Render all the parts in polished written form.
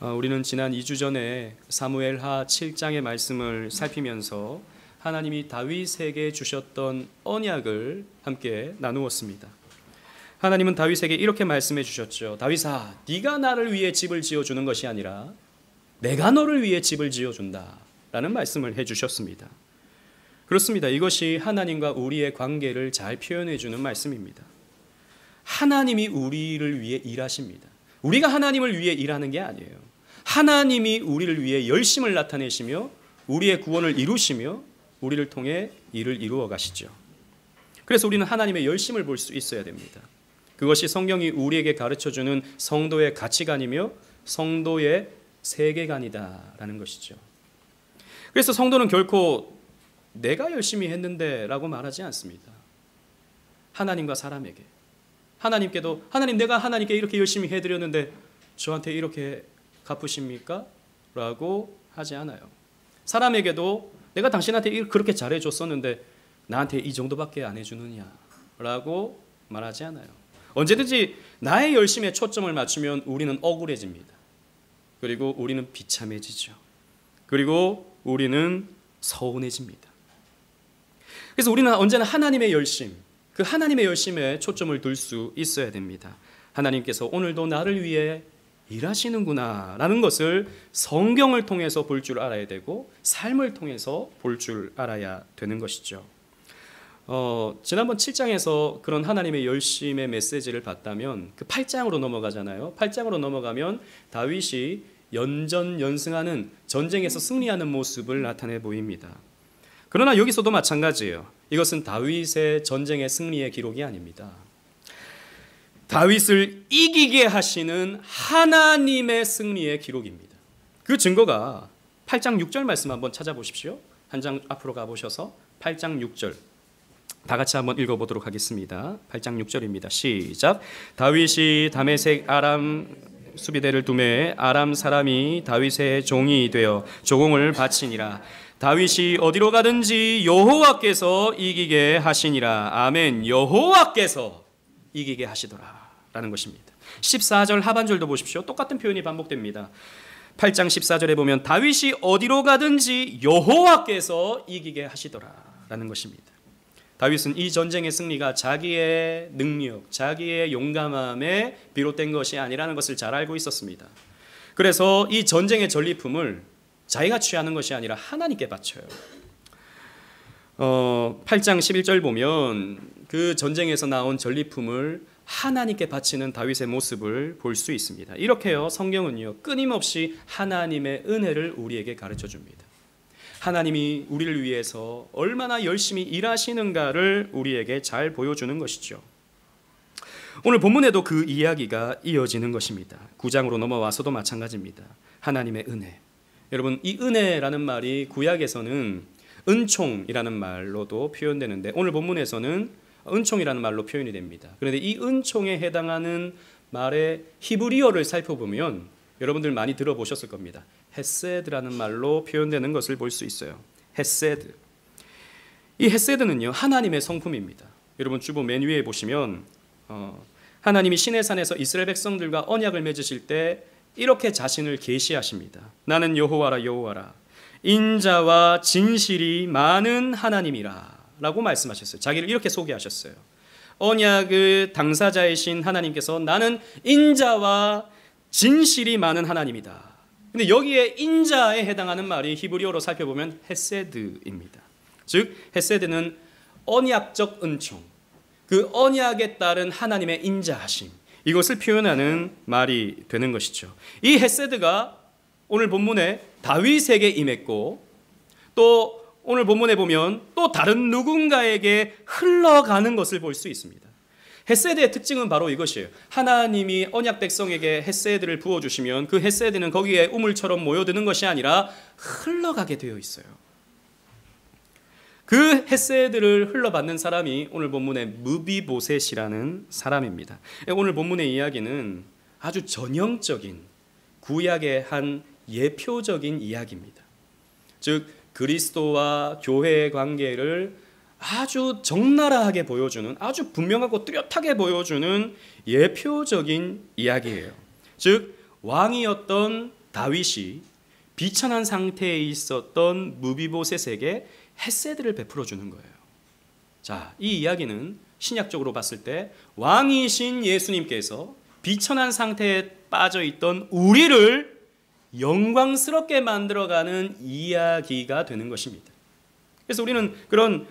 우리는 지난 2주 전에 사무엘하 7장의 말씀을 살피면서 하나님이 다윗에게 주셨던 언약을 함께 나누었습니다. 하나님은 다윗에게 이렇게 말씀해 주셨죠. 다윗아, 네가 나를 위해 집을 지어주는 것이 아니라 내가 너를 위해 집을 지어준다 라는 말씀을 해주셨습니다. 그렇습니다. 이것이 하나님과 우리의 관계를 잘 표현해 주는 말씀입니다. 하나님이 우리를 위해 일하십니다. 우리가 하나님을 위해 일하는 게 아니에요. 하나님이 우리를 위해 열심을 나타내시며 우리의 구원을 이루시며 우리를 통해 일을 이루어 가시죠. 그래서 우리는 하나님의 열심을 볼 수 있어야 됩니다. 그것이 성경이 우리에게 가르쳐주는 성도의 가치관이며 성도의 세계관이다라는 것이죠. 그래서 성도는 결코 내가 열심히 했는데 라고 말하지 않습니다. 하나님과 사람에게, 하나님께도 하나님, 내가 하나님께 이렇게 열심히 해드렸는데 저한테 이렇게 갚으십니까? 라고 하지 않아요. 사람에게도 내가 당신한테 그렇게 잘해줬었는데 나한테 이 정도밖에 안 해주느냐 라고 말하지 않아요. 언제든지 나의 열심에 초점을 맞추면 우리는 억울해집니다. 그리고 우리는 비참해지죠. 그리고 우리는 서운해집니다. 그래서 우리는 언제나 하나님의 열심, 그 하나님의 열심에 초점을 둘 수 있어야 됩니다. 하나님께서 오늘도 나를 위해 일하시는구나 라는 것을 성경을 통해서 볼 줄 알아야 되고 삶을 통해서 볼 줄 알아야 되는 것이죠. 지난번 7장에서 그런 하나님의 열심의 메시지를 봤다면 그 8장으로 넘어가잖아요. 8장으로 넘어가면 다윗이 연전연승하는, 전쟁에서 승리하는 모습을 나타내 보입니다. 그러나 여기서도 마찬가지예요. 이것은 다윗의 전쟁의 승리의 기록이 아닙니다. 다윗을 이기게 하시는 하나님의 승리의 기록입니다. 그 증거가 8장 6절 말씀 한번 찾아보십시오. 한 장 앞으로 가보셔서 8장 6절 다 같이 한번 읽어보도록 하겠습니다. 8장 6절입니다. 시작. 다윗이 다메섹 아람 수비대를 두매 아람 사람이 다윗의 종이 되어 조공을 바치니라. 다윗이 어디로 가든지 여호와께서 이기게 하시니라. 아멘. 여호와께서 이기게 하시더라 라는 것입니다. 14절 하반절도 보십시오. 똑같은 표현이 반복됩니다. 8장 14절에 보면 다윗이 어디로 가든지 여호와께서 이기게 하시더라 라는 것입니다. 다윗은 이 전쟁의 승리가 자기의 능력, 자기의 용감함에 비롯된 것이 아니라는 것을 잘 알고 있었습니다. 그래서 이 전쟁의 전리품을 자기가 취하는 것이 아니라 하나님께 바쳐요. 8장 11절 보면 그 전쟁에서 나온 전리품을 하나님께 바치는 다윗의 모습을 볼 수 있습니다. 이렇게요, 성경은요 끊임없이 하나님의 은혜를 우리에게 가르쳐 줍니다. 하나님이 우리를 위해서 얼마나 열심히 일하시는가를 우리에게 잘 보여주는 것이죠. 오늘 본문에도 그 이야기가 이어지는 것입니다. 9장으로 넘어와서도 마찬가지입니다. 하나님의 은혜. 여러분, 이 은혜라는 말이 구약에서는 은총이라는 말로도 표현되는데 오늘 본문에서는 은총이라는 말로 표현이 됩니다. 그런데 이 은총에 해당하는 말의 히브리어를 살펴보면 여러분들 많이 들어보셨을 겁니다. 헤세드라는 말로 표현되는 것을 볼 수 있어요. 헤세드. 이 헤세드는요 하나님의 성품입니다. 여러분 주보 맨 위에 보시면 하나님이 시내산에서 이스라엘 백성들과 언약을 맺으실 때 이렇게 자신을 계시하십니다. 나는 여호와라 여호와라 인자와 진실이 많은 하나님이라 라고 말씀하셨어요. 자기를 이렇게 소개하셨어요. 언약의 당사자이신 하나님께서 나는 인자와 진실이 많은 하나님이다. 근데 여기에 인자에 해당하는 말이 히브리어로 살펴보면 헤세드입니다. 즉 헤세드는 언약적 은총, 그 언약에 따른 하나님의 인자하심, 이것을 표현하는 말이 되는 것이죠. 이 헤세드가 오늘 본문에 다윗에게 임했고 또 오늘 본문에 보면 또 다른 누군가에게 흘러가는 것을 볼 수 있습니다. 헤세드의 특징은 바로 이것이에요. 하나님이 언약 백성에게 헤세드를 부어주시면 그 헤세드는 거기에 우물처럼 모여드는 것이 아니라 흘러가게 되어 있어요. 그 헤세드를 흘러받는 사람이 오늘 본문의 무비보셋이라는 사람입니다. 오늘 본문의 이야기는 아주 전형적인 구약의 한 예표적인 이야기입니다. 즉 그리스도와 교회의 관계를 아주 적나라하게 보여주는, 아주 분명하고 뚜렷하게 보여주는 예표적인 이야기예요. 즉 왕이었던 다윗이 비천한 상태에 있었던 무비보셋에게 헤세드를 베풀어 주는 거예요. 자, 이 이야기는 신약적으로 봤을 때 왕이신 예수님께서 비천한 상태에 빠져 있던 우리를 영광스럽게 만들어가는 이야기가 되는 것입니다. 그래서 우리는 그런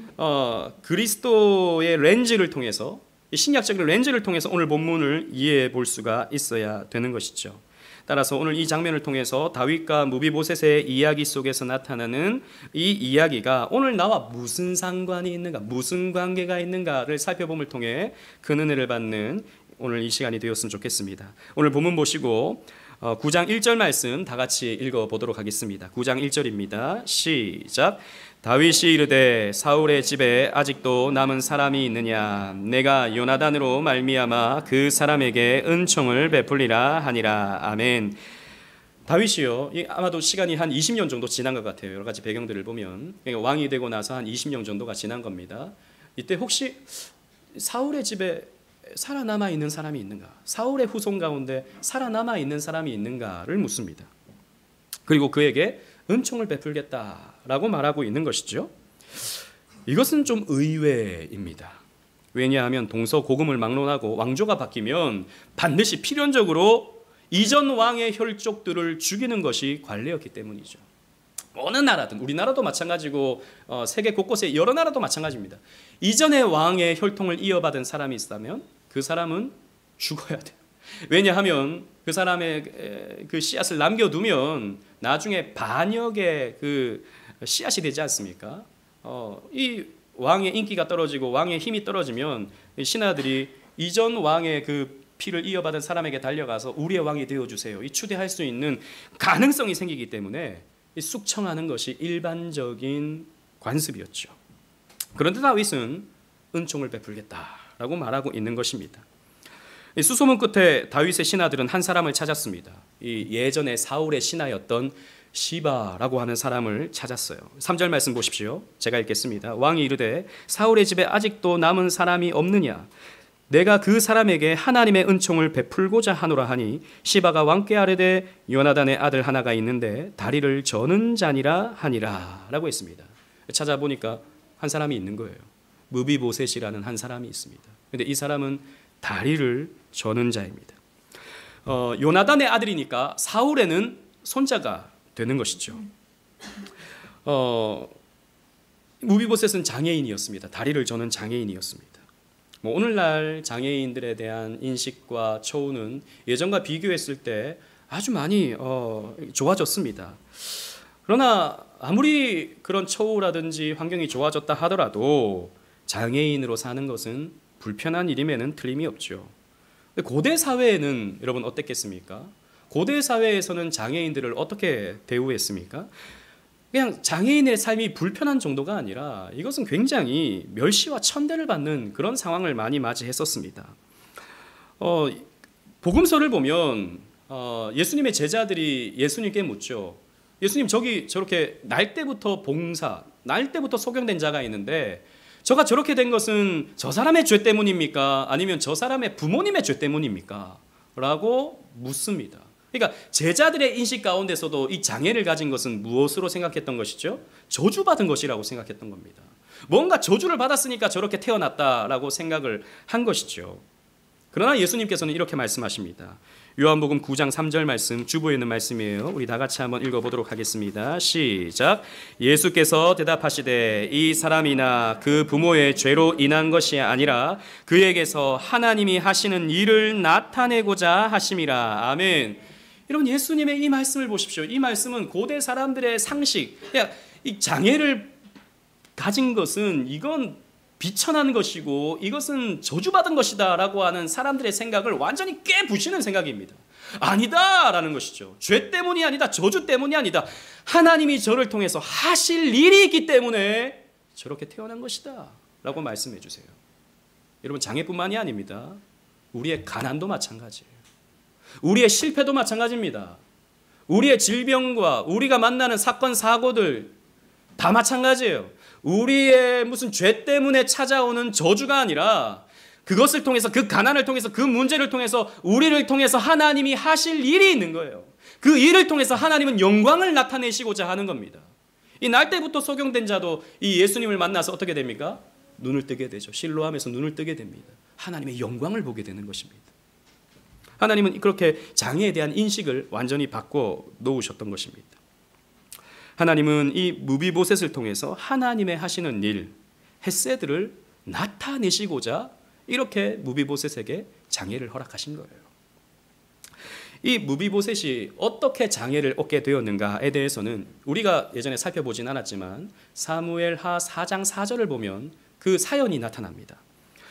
그리스도의 렌즈를 통해서, 신약적인 렌즈를 통해서 오늘 본문을 이해해 볼 수가 있어야 되는 것이죠. 따라서 오늘 이 장면을 통해서 다윗과 무비보셋의 이야기 속에서 나타나는 이 이야기가 오늘 나와 무슨 상관이 있는가, 무슨 관계가 있는가를 살펴봄을 통해 큰 은혜를 받는 오늘 이 시간이 되었으면 좋겠습니다. 오늘 본문 보시고 9장 1절 말씀 다 같이 읽어보도록 하겠습니다. 9장 1절입니다. 시작. 다윗이 이르되 사울의 집에 아직도 남은 사람이 있느냐, 내가 요나단으로 말미암아 그 사람에게 은총을 베풀리라 하니라. 아멘. 다윗이요, 아마도 시간이 한 20년 정도 지난 것 같아요. 여러 가지 배경들을 보면 왕이 되고 나서 한 20년 정도가 지난 겁니다. 이때 혹시 사울의 집에 살아남아 있는 사람이 있는가, 사울의 후손 가운데 살아남아 있는 사람이 있는가를 묻습니다. 그리고 그에게 은총을 베풀겠다라고 말하고 있는 것이죠. 이것은 좀 의외입니다. 왜냐하면 동서고금을 막론하고 왕조가 바뀌면 반드시 필연적으로 이전 왕의 혈족들을 죽이는 것이 관례였기 때문이죠. 어느 나라든, 우리나라도 마찬가지고 세계 곳곳에 여러 나라도 마찬가지입니다. 이전의 왕의 혈통을 이어받은 사람이 있다면 그 사람은 죽어야 돼요. 왜냐하면 그 사람의 그 씨앗을 남겨두면 나중에 반역의 그 씨앗이 되지 않습니까? 이 왕의 인기가 떨어지고 왕의 힘이 떨어지면 신하들이 이전 왕의 그 피를 이어받은 사람에게 달려가서 우리의 왕이 되어주세요, 이 추대할 수 있는 가능성이 생기기 때문에 숙청하는 것이 일반적인 관습이었죠. 그런데 다윗은 은총을 베풀겠다라고 말하고 있는 것입니다. 수소문 끝에 다윗의 신하들은 한 사람을 찾았습니다. 이 예전에 사울의 신하였던 시바라고 하는 사람을 찾았어요. 3절 말씀 보십시오. 제가 읽겠습니다. 왕이 이르되 사울의 집에 아직도 남은 사람이 없느냐, 내가 그 사람에게 하나님의 은총을 베풀고자 하노라 하니 시바가 왕께 아뢰되 요나단의 아들 하나가 있는데 다리를 저는 자니라 하니라 라고 했습니다. 찾아보니까 한 사람이 있는 거예요. 무비보셋이라는 한 사람이 있습니다. 그런데 이 사람은 다리를 저는 자입니다. 요나단의 아들이니까 사울에는 손자가 되는 것이죠. 무비보셋은 장애인이었습니다. 다리를 저는 장애인이었습니다. 오늘날 장애인들에 대한 인식과 처우는 예전과 비교했을 때 아주 많이 좋아졌습니다. 그러나 아무리 그런 처우라든지 환경이 좋아졌다 하더라도 장애인으로 사는 것은 불편한 일임에는 틀림이 없죠. 고대 사회에는 여러분 어땠겠습니까? 고대 사회에서는 장애인들을 어떻게 대우했습니까? 그냥 장애인의 삶이 불편한 정도가 아니라 이것은 굉장히 멸시와 천대를 받는 그런 상황을 많이 맞이했었습니다. 복음서를 보면 예수님의 제자들이 예수님께 묻죠. 예수님, 저렇게 날 때부터 봉사, 날 때부터 소경된 자가 있는데 저가 저렇게 된 것은 저 사람의 죄 때문입니까? 아니면 저 사람의 부모님의 죄 때문입니까? 라고 묻습니다. 그러니까 제자들의 인식 가운데서도 이 장애를 가진 것은 무엇으로 생각했던 것이죠? 저주받은 것이라고 생각했던 겁니다. 뭔가 저주를 받았으니까 저렇게 태어났다라고 생각을 한 것이죠. 그러나 예수님께서는 이렇게 말씀하십니다. 요한복음 9장 3절 말씀, 주보에 있는 말씀이에요. 우리 다 같이 한번 읽어보도록 하겠습니다. 시작. 예수께서 대답하시되 이 사람이나 그 부모의 죄로 인한 것이 아니라 그에게서 하나님이 하시는 일을 나타내고자 하심이라. 아멘. 여러분, 예수님의 이 말씀을 보십시오. 이 말씀은 고대 사람들의 상식, 이 장애를 가진 것은 이건 비천한 것이고 이것은 저주받은 것이다 라고 하는 사람들의 생각을 완전히 깨부시는 생각입니다. 아니다라는 것이죠. 죄 때문이 아니다, 저주 때문이 아니다, 하나님이 저를 통해서 하실 일이 있기 때문에 저렇게 태어난 것이다 라고 말씀해 주세요. 여러분, 장애뿐만이 아닙니다. 우리의 가난도 마찬가지예요. 우리의 실패도 마찬가지입니다. 우리의 질병과 우리가 만나는 사건 사고들 다 마찬가지예요. 우리의 무슨 죄 때문에 찾아오는 저주가 아니라 그것을 통해서, 그 가난을 통해서, 그 문제를 통해서 우리를 통해서 하나님이 하실 일이 있는 거예요. 그 일을 통해서 하나님은 영광을 나타내시고자 하는 겁니다. 이 날 때부터 소경된 자도 이 예수님을 만나서 어떻게 됩니까? 눈을 뜨게 되죠. 실로암에서 눈을 뜨게 됩니다. 하나님의 영광을 보게 되는 것입니다. 하나님은 그렇게 장애에 대한 인식을 완전히 바꿔 놓으셨던 것입니다. 하나님은 이 무비보셋을 통해서 하나님의 하시는 일, 헤세드를 나타내시고자 이렇게 무비보셋에게 장애를 허락하신 거예요. 이 무비보셋이 어떻게 장애를 얻게 되었는가에 대해서는 우리가 예전에 살펴보진 않았지만 사무엘하 4장 4절을 보면 그 사연이 나타납니다.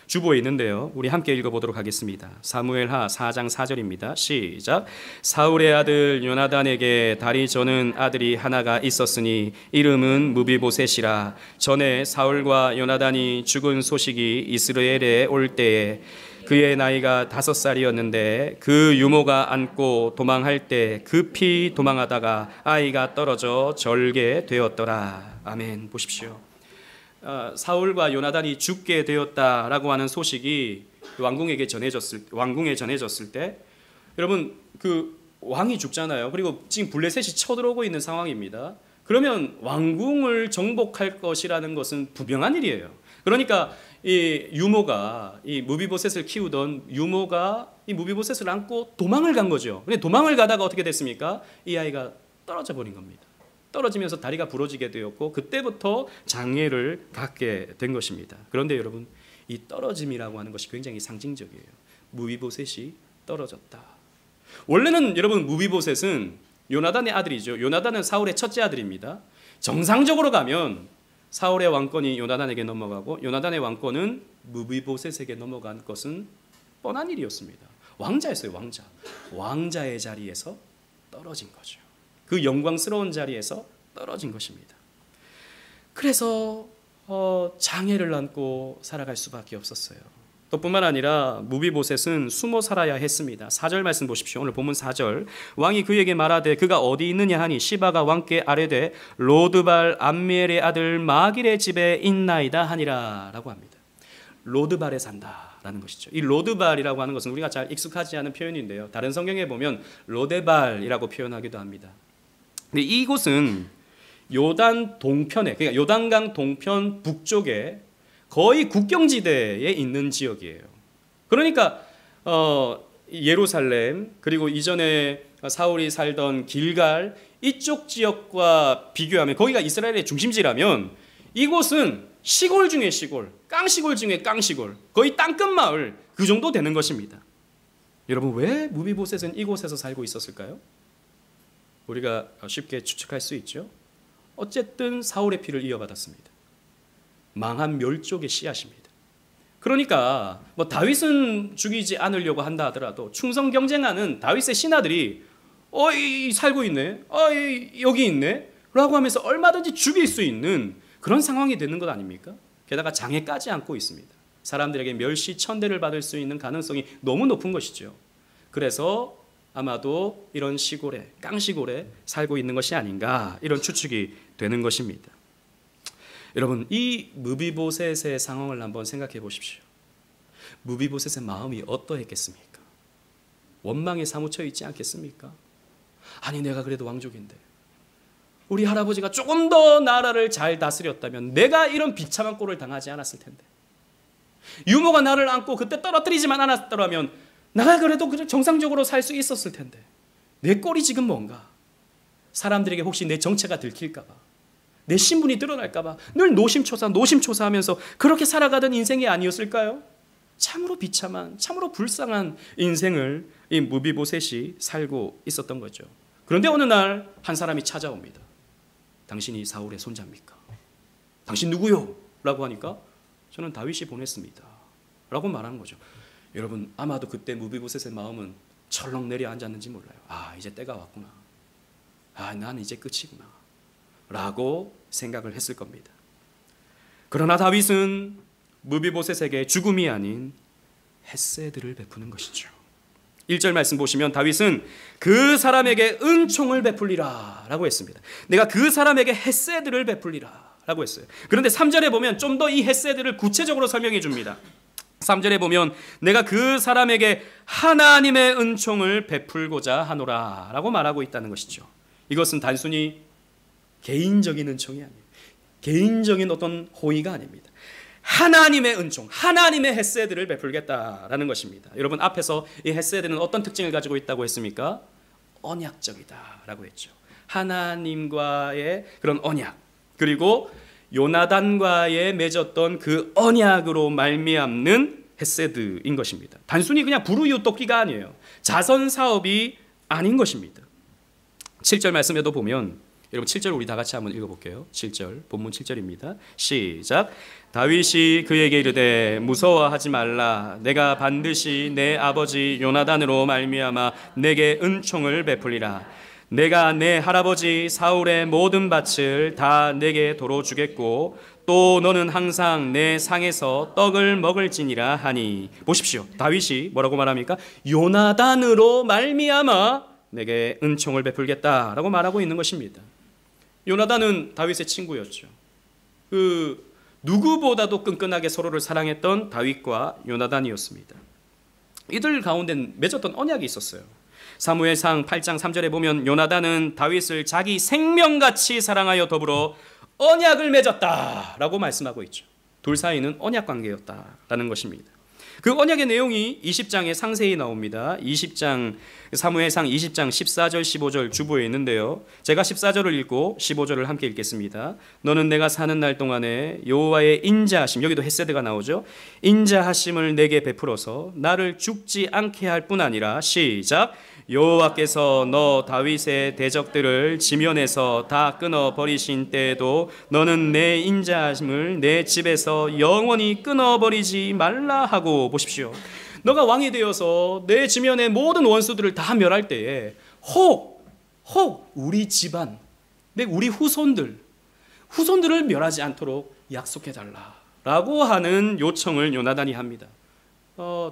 주보에 있는데요. 우리 함께 읽어보도록 하겠습니다. 사무엘하 4장 4절입니다. 시작. 사울의 아들 요나단에게 다리 저는 아들이 하나가 있었으니 이름은 무비보셋이라. 전에 사울과 요나단이 죽은 소식이 이스라엘에 올 때에 그의 나이가 5살이었는데 그 유모가 안고 도망할 때 급히 도망하다가 아이가 떨어져 절게 되었더라. 아멘. 보십시오. 사울과 요나단이 죽게 되었다라고 하는 소식이 왕궁에 전해졌을 때 여러분 그 왕이 죽잖아요. 그리고 지금 블레셋이 쳐들어오고 있는 상황입니다. 그러면 왕궁을 정복할 것이라는 것은 분명한 일이에요. 그러니까 이 유모가 이 무비보셋을 키우던 유모가 이 무비보셋을 안고 도망을 간 거죠. 근데 도망을 가다가 어떻게 됐습니까? 이 아이가 떨어져 버린 겁니다. 떨어지면서 다리가 부러지게 되었고 그때부터 장애를 갖게 된 것입니다. 그런데 여러분 이 떨어짐이라고 하는 것이 굉장히 상징적이에요. 무비보셋이 떨어졌다. 원래는 여러분 무비보셋은 요나단의 아들이죠. 요나단은 사울의 첫째 아들입니다. 정상적으로 가면 사울의 왕권이 요나단에게 넘어가고 요나단의 왕권은 무비보셋에게 넘어간 것은 뻔한 일이었습니다. 왕자였어요. 왕자의 자리에서 떨어진 거죠. 그 영광스러운 자리에서 떨어진 것입니다. 그래서 장애를 안고 살아갈 수밖에 없었어요. 또 뿐만 아니라 무비보셋은 숨어 살아야 했습니다. 4절 말씀 보십시오. 오늘 본문 4절. 왕이 그에게 말하되 그가 어디 있느냐 하니 시바가 왕께 아뢰되 로드발 암미엘의 아들 마길의 집에 있나이다 하니라 라고 합니다. 로드발에 산다라는 것이죠. 이 로드발이라고 하는 것은 우리가 잘 익숙하지 않은 표현인데요. 다른 성경에 보면 로데발이라고 표현하기도 합니다. 근데 이곳은 요단 동편에, 그러니까 요단강 동편 북쪽에 거의 국경지대에 있는 지역이에요. 그러니까 예루살렘 그리고 이전에 사울이 살던 길갈 이쪽 지역과 비교하면 거기가 이스라엘의 중심지라면 이곳은 시골 중에 시골, 깡시골 중에 깡시골, 거의 땅끝 마을 그 정도 되는 것입니다. 여러분 왜 무비보셋은 이곳에서 살고 있었을까요? 우리가 쉽게 추측할 수 있죠. 어쨌든 사울의 피를 이어받았습니다. 망한 멸족의 씨앗입니다. 그러니까 뭐 다윗은 죽이지 않으려고 한다 하더라도 충성 경쟁하는 다윗의 신하들이 살고 있네, 여기 있네 라고 하면서 얼마든지 죽일 수 있는 그런 상황이 되는 것 아닙니까? 게다가 장애까지 안고 있습니다. 사람들에게 멸시천대를 받을 수 있는 가능성이 너무 높은 것이죠. 그래서 아마도 이런 시골에, 깡시골에 살고 있는 것이 아닌가 이런 추측이 되는 것입니다. 여러분 이 무비보셋의 상황을 한번 생각해 보십시오. 무비보셋의 마음이 어떠했겠습니까? 원망에 사무쳐 있지 않겠습니까? 아니 내가 그래도 왕족인데 우리 할아버지가 조금 더 나라를 잘 다스렸다면 내가 이런 비참한 꼴을 당하지 않았을 텐데 유모가 나를 안고 그때 떨어뜨리지만 않았더라면 내가 그래도 정상적으로 살 수 있었을 텐데 내 꼴이 지금 뭔가? 사람들에게 혹시 내 정체가 들킬까 봐, 내 신분이 드러날까 봐 늘 노심초사하면서 그렇게 살아가던 인생이 아니었을까요? 참으로 비참한, 참으로 불쌍한 인생을 이 무비보셋이 살고 있었던 거죠. 그런데 어느 날 한 사람이 찾아옵니다. 당신이 사울의 손자입니까? 당신 누구요? 라고 하니까 저는 다윗이 보냈습니다 라고 말하는 거죠. 여러분 아마도 그때 무비보셋의 마음은 철렁 내려앉았는지 몰라요. 이제 때가 왔구나. 나는 이제 끝이구나 라고 생각을 했을 겁니다. 그러나 다윗은 무비보셋에게 죽음이 아닌 헤세드를 베푸는 것이죠. 1절 말씀 보시면 다윗은 그 사람에게 은총을 베풀리라 라고 했습니다. 내가 그 사람에게 헤세드를 베풀리라 라고 했어요. 그런데 3절에 보면 좀 더 이 헤세드를 구체적으로 설명해 줍니다. 3절에 보면 내가 그 사람에게 하나님의 은총을 베풀고자 하노라 라고 말하고 있다는 것이죠. 이것은 단순히 개인적인 은총이 아니에요. 개인적인 어떤 호의가 아닙니다. 하나님의 은총, 하나님의 헤세드를 베풀겠다라는 것입니다. 여러분, 앞에서 이 헤세드는 어떤 특징을 가지고 있다고 했습니까? 언약적이다라고 했죠. 하나님과의 그런 언약, 그리고 요나단과의 맺었던 그 언약으로 말미암는 헤세드인 것입니다. 단순히 그냥 불우이웃돕기가 아니에요. 자선 사업이 아닌 것입니다. 7절 말씀에도 보면, 여러분 7절 우리 다 같이 한번 읽어볼게요. 7절, 본문 7절입니다. 시작. 다윗이 그에게 이르되 무서워하지 말라. 내가 반드시 내 아버지 요나단으로 말미암아 내게 은총을 베풀리라. 내가 내 할아버지 사울의 모든 밭을 다 내게 도로 주겠고 또 너는 항상 내 상에서 떡을 먹을지니라 하니. 보십시오. 다윗이 뭐라고 말합니까? 요나단으로 말미암아 내게 은총을 베풀겠다라고 말하고 있는 것입니다. 요나단은 다윗의 친구였죠. 그 누구보다도 끈끈하게 서로를 사랑했던 다윗과 요나단이었습니다. 이들 가운데 맺었던 언약이 있었어요. 사무엘상 8장 3절에 보면 요나단은 다윗을 자기 생명같이 사랑하여 더불어 언약을 맺었다라고 말씀하고 있죠. 둘 사이는 언약 관계였다라는 것입니다. 그 언약의 내용이 20장에 상세히 나옵니다. 20장 사무엘상 20장 14절 15절 주보에 있는데요. 제가 14절을 읽고 15절을 함께 읽겠습니다. 너는 내가 사는 날 동안에 여호와의 인자하심, 여기도 헤세드가 나오죠. 인자하심을 내게 베풀어서 나를 죽지 않게 할 뿐 아니라 시작. 여호와께서 너 다윗의 대적들을 지면에서 다 끊어 버리신 때에도 너는 내 인자하심을 내 집에서 영원히 끊어 버리지 말라 하고. 보십시오. 너가 왕이 되어서 내 지면의 모든 원수들을 다 멸할 때에 혹 우리 집안, 우리 후손들을 멸하지 않도록 약속해달라라고 하는 요청을 요나단이 합니다.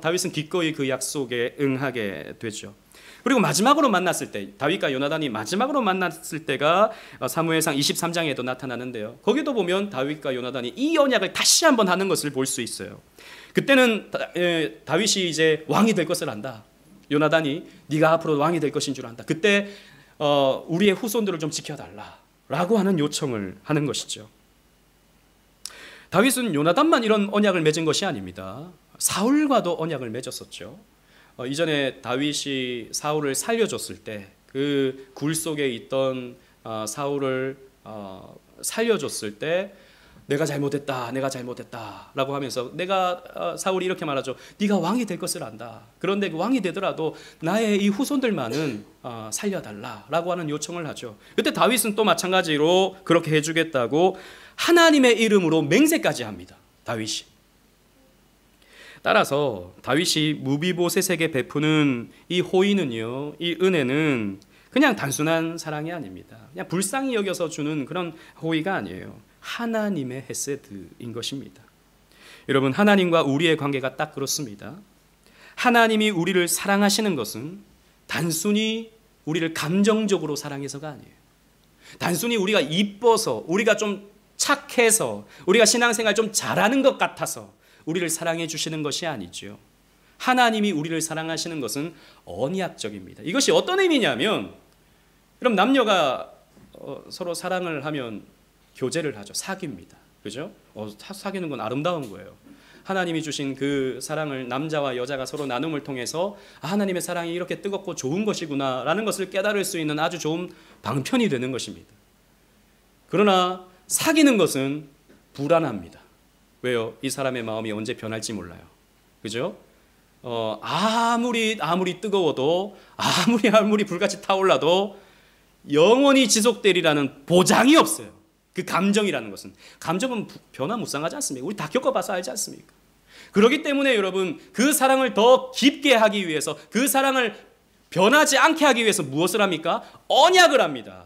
다윗은 기꺼이 그 약속에 응하게 되죠. 그리고 마지막으로 만났을 때, 다윗과 요나단이 마지막으로 만났을 때가 사무엘상 23장에도 나타나는데요. 거기도 보면 다윗과 요나단이 이 언약을 다시 한번 하는 것을 볼 수 있어요. 그때는 다윗이 이제 왕이 될 것을 안다. 요나단이 네가 앞으로 왕이 될 것인 줄 안다. 그때 우리의 후손들을 좀 지켜달라라고 하는 요청을 하는 것이죠. 다윗은 요나단만 이런 언약을 맺은 것이 아닙니다. 사울과도 언약을 맺었었죠. 이전에 다윗이 사울을 살려줬을 때 그 굴 속에 있던 사울을 살려줬을 때 내가 잘못했다 라고 하면서 사울이 이렇게 말하죠. 네가 왕이 될 것을 안다. 그런데 그 왕이 되더라도 나의 이 후손들만은 살려달라라고 하는 요청을 하죠. 그때 다윗은 또 마찬가지로 그렇게 해주겠다고 하나님의 이름으로 맹세까지 합니다. 다윗이. 따라서 다윗이 무비보셋에게 베푸는 이 호의는요, 이 은혜는 그냥 단순한 사랑이 아닙니다. 그냥 불쌍히 여겨서 주는 그런 호의가 아니에요. 하나님의 헤세드인 것입니다. 여러분, 하나님과 우리의 관계가 딱 그렇습니다. 하나님이 우리를 사랑하시는 것은 단순히 우리를 감정적으로 사랑해서가 아니에요. 단순히 우리가 이뻐서, 우리가 좀 착해서, 우리가 신앙생활 좀 잘하는 것 같아서 우리를 사랑해 주시는 것이 아니죠. 하나님이 우리를 사랑하시는 것은 언약적입니다. 이것이 어떤 의미냐면, 그럼 남녀가 서로 사랑을 하면 교제를 하죠. 사귀입니다. 그죠? 사귀는 건 아름다운 거예요. 하나님이 주신 그 사랑을 남자와 여자가 서로 나눔을 통해서 하나님의 사랑이 이렇게 뜨겁고 좋은 것이구나 라는 것을 깨달을 수 있는 아주 좋은 방편이 되는 것입니다. 그러나 사귀는 것은 불안합니다. 왜요? 이 사람의 마음이 언제 변할지 몰라요. 그죠? 아무리 뜨거워도 아무리 불같이 타올라도 영원히 지속되리라는 보장이 없어요. 그 감정이라는 것은. 감정은 변화무쌍하지 않습니까? 우리 다 겪어봐서 알지 않습니까? 그렇기 때문에 여러분, 그 사랑을 더 깊게 하기 위해서, 그 사랑을 변하지 않게 하기 위해서 무엇을 합니까? 언약을 합니다.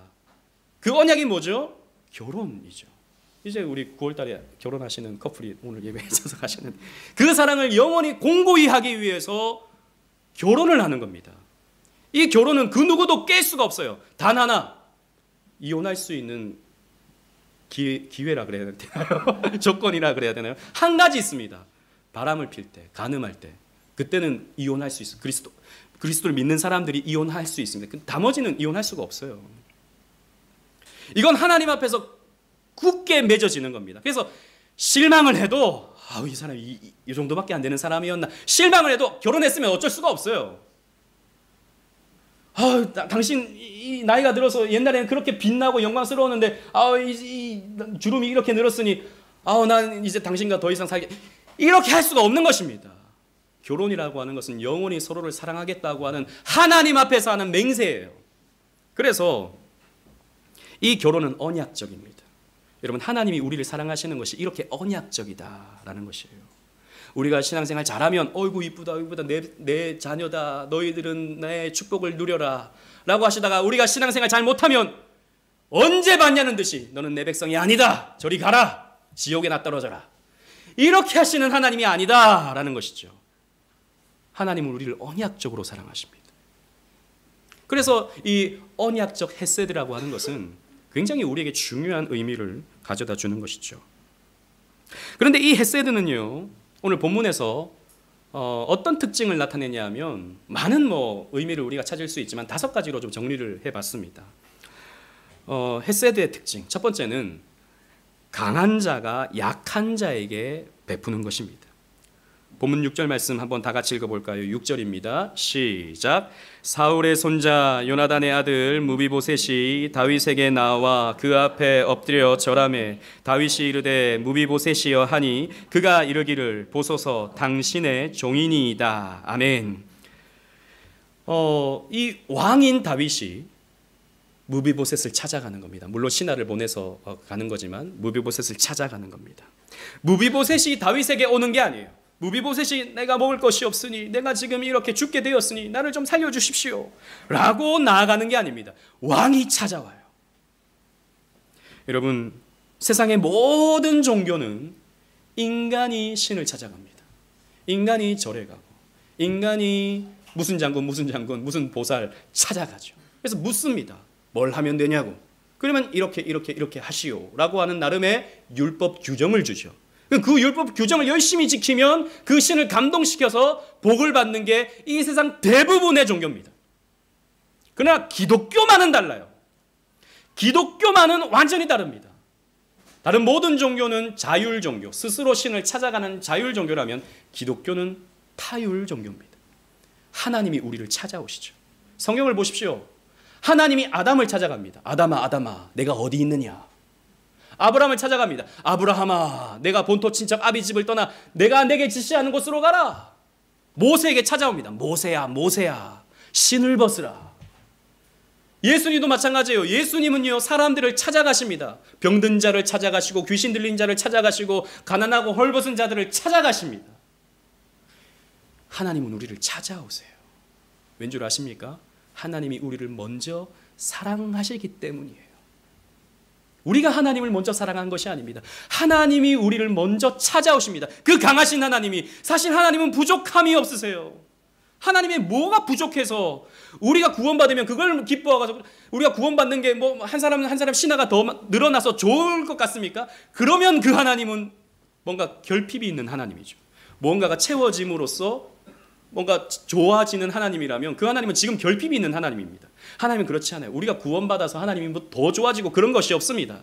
그 언약이 뭐죠? 결혼이죠. 이제 우리 9월달에 결혼하시는 커플이 오늘 예배에 참석하시는 그 사랑을 영원히 공고히 하기 위해서 결혼을 하는 겁니다. 이 결혼은 그 누구도 깰 수가 없어요. 단 하나, 이혼할 수 있는 기회라 그래야 되나요? 조건이라 그래야 되나요? 한 가지 있습니다. 바람을 필 때, 간음할 때, 그때는 이혼할 수 있어요. 그리스도를 믿는 사람들이 이혼할 수 있습니다. 나머지는 이혼할 수가 없어요. 이건 하나님 앞에서 굳게 맺어지는 겁니다. 그래서 실망을 해도 이 사람이 이 정도밖에 안 되는 사람이었나, 실망을 해도 결혼했으면 어쩔 수가 없어요. 당신 이 나이가 들어서 옛날에는 그렇게 빛나고 영광스러웠는데 이 주름이 이렇게 늘었으니 난 이제 당신과 더 이상 살게, 이렇게 할 수가 없는 것입니다. 결혼이라고 하는 것은 영원히 서로를 사랑하겠다고 하는 하나님 앞에서 하는 맹세예요. 그래서 이 결혼은 언약적입니다. 여러분, 하나님이 우리를 사랑하시는 것이 이렇게 언약적이다라는 것이에요. 우리가 신앙생활 잘하면 어이구 이쁘다 내 자녀다, 너희들은 내 축복을 누려라 라고 하시다가 우리가 신앙생활 잘 못하면 언제 봤냐는 듯이 너는 내 백성이 아니다, 저리 가라, 지옥에 나 떨어져라, 이렇게 하시는 하나님이 아니다라는 것이죠. 하나님은 우리를 언약적으로 사랑하십니다. 그래서 이 언약적 헤세드라고 하는 것은 굉장히 우리에게 중요한 의미를 가져다 주는 것이죠. 그런데 이 헤세드는요, 오늘 본문에서 어떤 특징을 나타내냐 하면 많은 의미를 우리가 찾을 수 있지만 5가지로 좀 정리를 해봤습니다. 헤세드의 특징, 첫 번째는 강한 자가 약한 자에게 베푸는 것입니다. 본문 6절 말씀 한번 다 같이 읽어볼까요? 6절입니다. 시작. 사울의 손자 요나단의 아들 무비보셋이 다윗에게 나와 그 앞에 엎드려 절하매 다윗이 이르되 무비보셋이여 하니 그가 이르기를 보소서 당신의 종이니이다. 아멘. 이 왕인 다윗이 무비보셋을 찾아가는 겁니다. 물론 신하를 보내서 가는 거지만 무비보셋을 찾아가는 겁니다. 무비보셋이 다윗에게 오는 게 아니에요. 무비보셋이 내가 먹을 것이 없으니, 내가 지금 이렇게 죽게 되었으니 나를 좀 살려주십시오 라고 나아가는 게 아닙니다. 왕이 찾아와요. 여러분, 세상의 모든 종교는 인간이 신을 찾아갑니다. 인간이 절에 가고, 인간이 무슨 장군 무슨 보살 찾아가죠. 그래서 묻습니다. 뭘 하면 되냐고. 그러면 이렇게 하시오 라고 하는 나름의 율법 규정을 주죠. 그 율법 규정을 열심히 지키면 그 신을 감동시켜서 복을 받는 게 이 세상 대부분의 종교입니다. 그러나 기독교만은 달라요. 기독교만은 완전히 다릅니다. 다른 모든 종교는 자율 종교, 스스로 신을 찾아가는 자율 종교라면 기독교는 타율 종교입니다. 하나님이 우리를 찾아오시죠. 성경을 보십시오. 하나님이 아담을 찾아갑니다. 아담아 내가 어디 있느냐. 아브라함을 찾아갑니다. 아브라함아 내가 본토 친척 아비 집을 떠나 내가 내게 지시하는 곳으로 가라. 모세에게 찾아옵니다. 모세야 신을 벗으라. 예수님도 마찬가지예요. 예수님은요 사람들을 찾아가십니다. 병든 자를 찾아가시고 귀신 들린 자를 찾아가시고 가난하고 헐벗은 자들을 찾아가십니다. 하나님은 우리를 찾아오세요. 왠 줄 아십니까? 하나님이 우리를 먼저 사랑하시기 때문이에요. 우리가 하나님을 먼저 사랑한 것이 아닙니다. 하나님이 우리를 먼저 찾아오십니다. 그 강하신 하나님이, 사실 하나님은 부족함이 없으세요. 하나님의 뭐가 부족해서 우리가 구원받으면 그걸 기뻐하고 우리가 구원받는 게 한 사람 신하가 더 늘어나서 좋을 것 같습니까? 그러면 그 하나님은 뭔가 결핍이 있는 하나님이죠. 뭔가가 채워짐으로써 뭔가 좋아지는 하나님이라면 그 하나님은 지금 결핍이 있는 하나님입니다. 하나님은 그렇지 않아요. 우리가 구원받아서 하나님이 뭐 더 좋아지고 그런 것이 없습니다.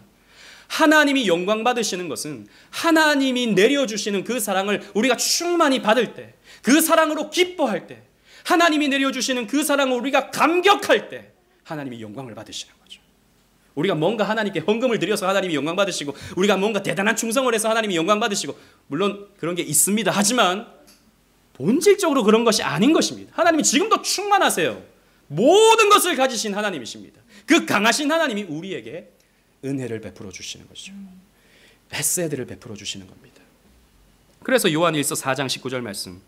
하나님이 영광 받으시는 것은 하나님이 내려주시는 그 사랑을 우리가 충만히 받을 때, 그 사랑으로 기뻐할 때, 하나님이 내려주시는 그 사랑을 우리가 감격할 때 하나님이 영광을 받으시는 거죠. 우리가 뭔가 하나님께 헌금을 드려서 하나님이 영광 받으시고, 우리가 뭔가 대단한 충성을 해서 하나님이 영광 받으시고, 물론 그런 게 있습니다. 하지만 본질적으로 그런 것이 아닌 것입니다. 하나님이 지금도 충만하세요. 모든 것을 가지신 하나님이십니다. 그 강하신 하나님이 우리에게 은혜를 베풀어 주시는 것이죠. 헤세드를 베풀어 주시는 겁니다. 그래서 요한일서 4장 19절 말씀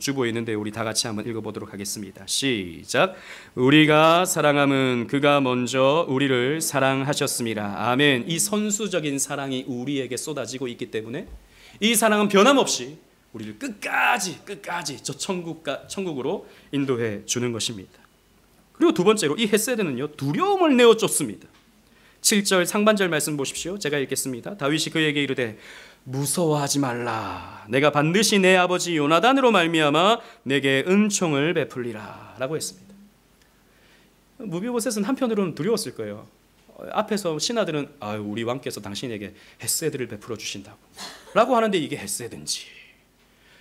주보에 있는데 우리 다 같이 한번 읽어보도록 하겠습니다. 시작. 우리가 사랑함은 그가 먼저 우리를 사랑하셨습니다. 아멘. 이 선수적인 사랑이 우리에게 쏟아지고 있기 때문에 이 사랑은 변함없이 우리를 끝까지 저 천국으로 인도해 주는 것입니다. 그리고 두 번째로 이 헤세드는요 두려움을 내어 쫓습니다. 7절 상반절 말씀 보십시오. 제가 읽겠습니다. 다윗이 그에게 이르되 무서워하지 말라. 내가 반드시 내 아버지 요나단으로 말미암아 내게 은총을 베풀리라 라고 했습니다. 무비보셋은 한편으로는 두려웠을 거예요. 앞에서 신하들은 우리 왕께서 당신에게 헷세드를 베풀어 주신다고 라고 하는데 이게 헷세든지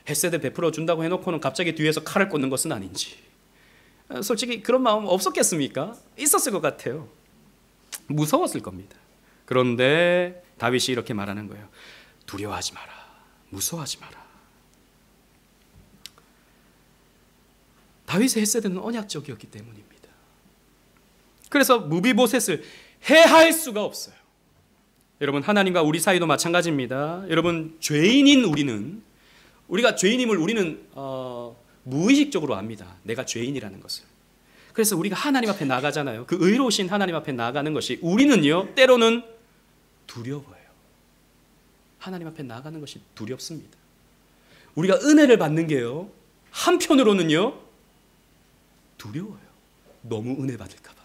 헷세드 베풀어 준다고 해놓고는 갑자기 뒤에서 칼을 꽂는 것은 아닌지 솔직히 그런 마음 없었겠습니까? 있었을 것 같아요. 무서웠을 겁니다. 그런데 다윗이 이렇게 말하는 거예요. 두려워하지 마라. 무서워하지 마라. 다윗의 헷세드는 언약적이었기 때문입니다. 그래서 무비보셋을 해할 수가 없어요. 여러분, 하나님과 우리 사이도 마찬가지입니다. 여러분, 죄인인 우리가 죄인임을 우리는 무의식적으로 압니다. 내가 죄인이라는 것을. 그래서 우리가 하나님 앞에 나가잖아요. 그 의로우신 하나님 앞에 나가는 것이 우리는요 때로는 두려워요. 하나님 앞에 나가는 것이 두렵습니다. 우리가 은혜를 받는 게요 한편으로는요 두려워요. 너무 은혜 받을까 봐.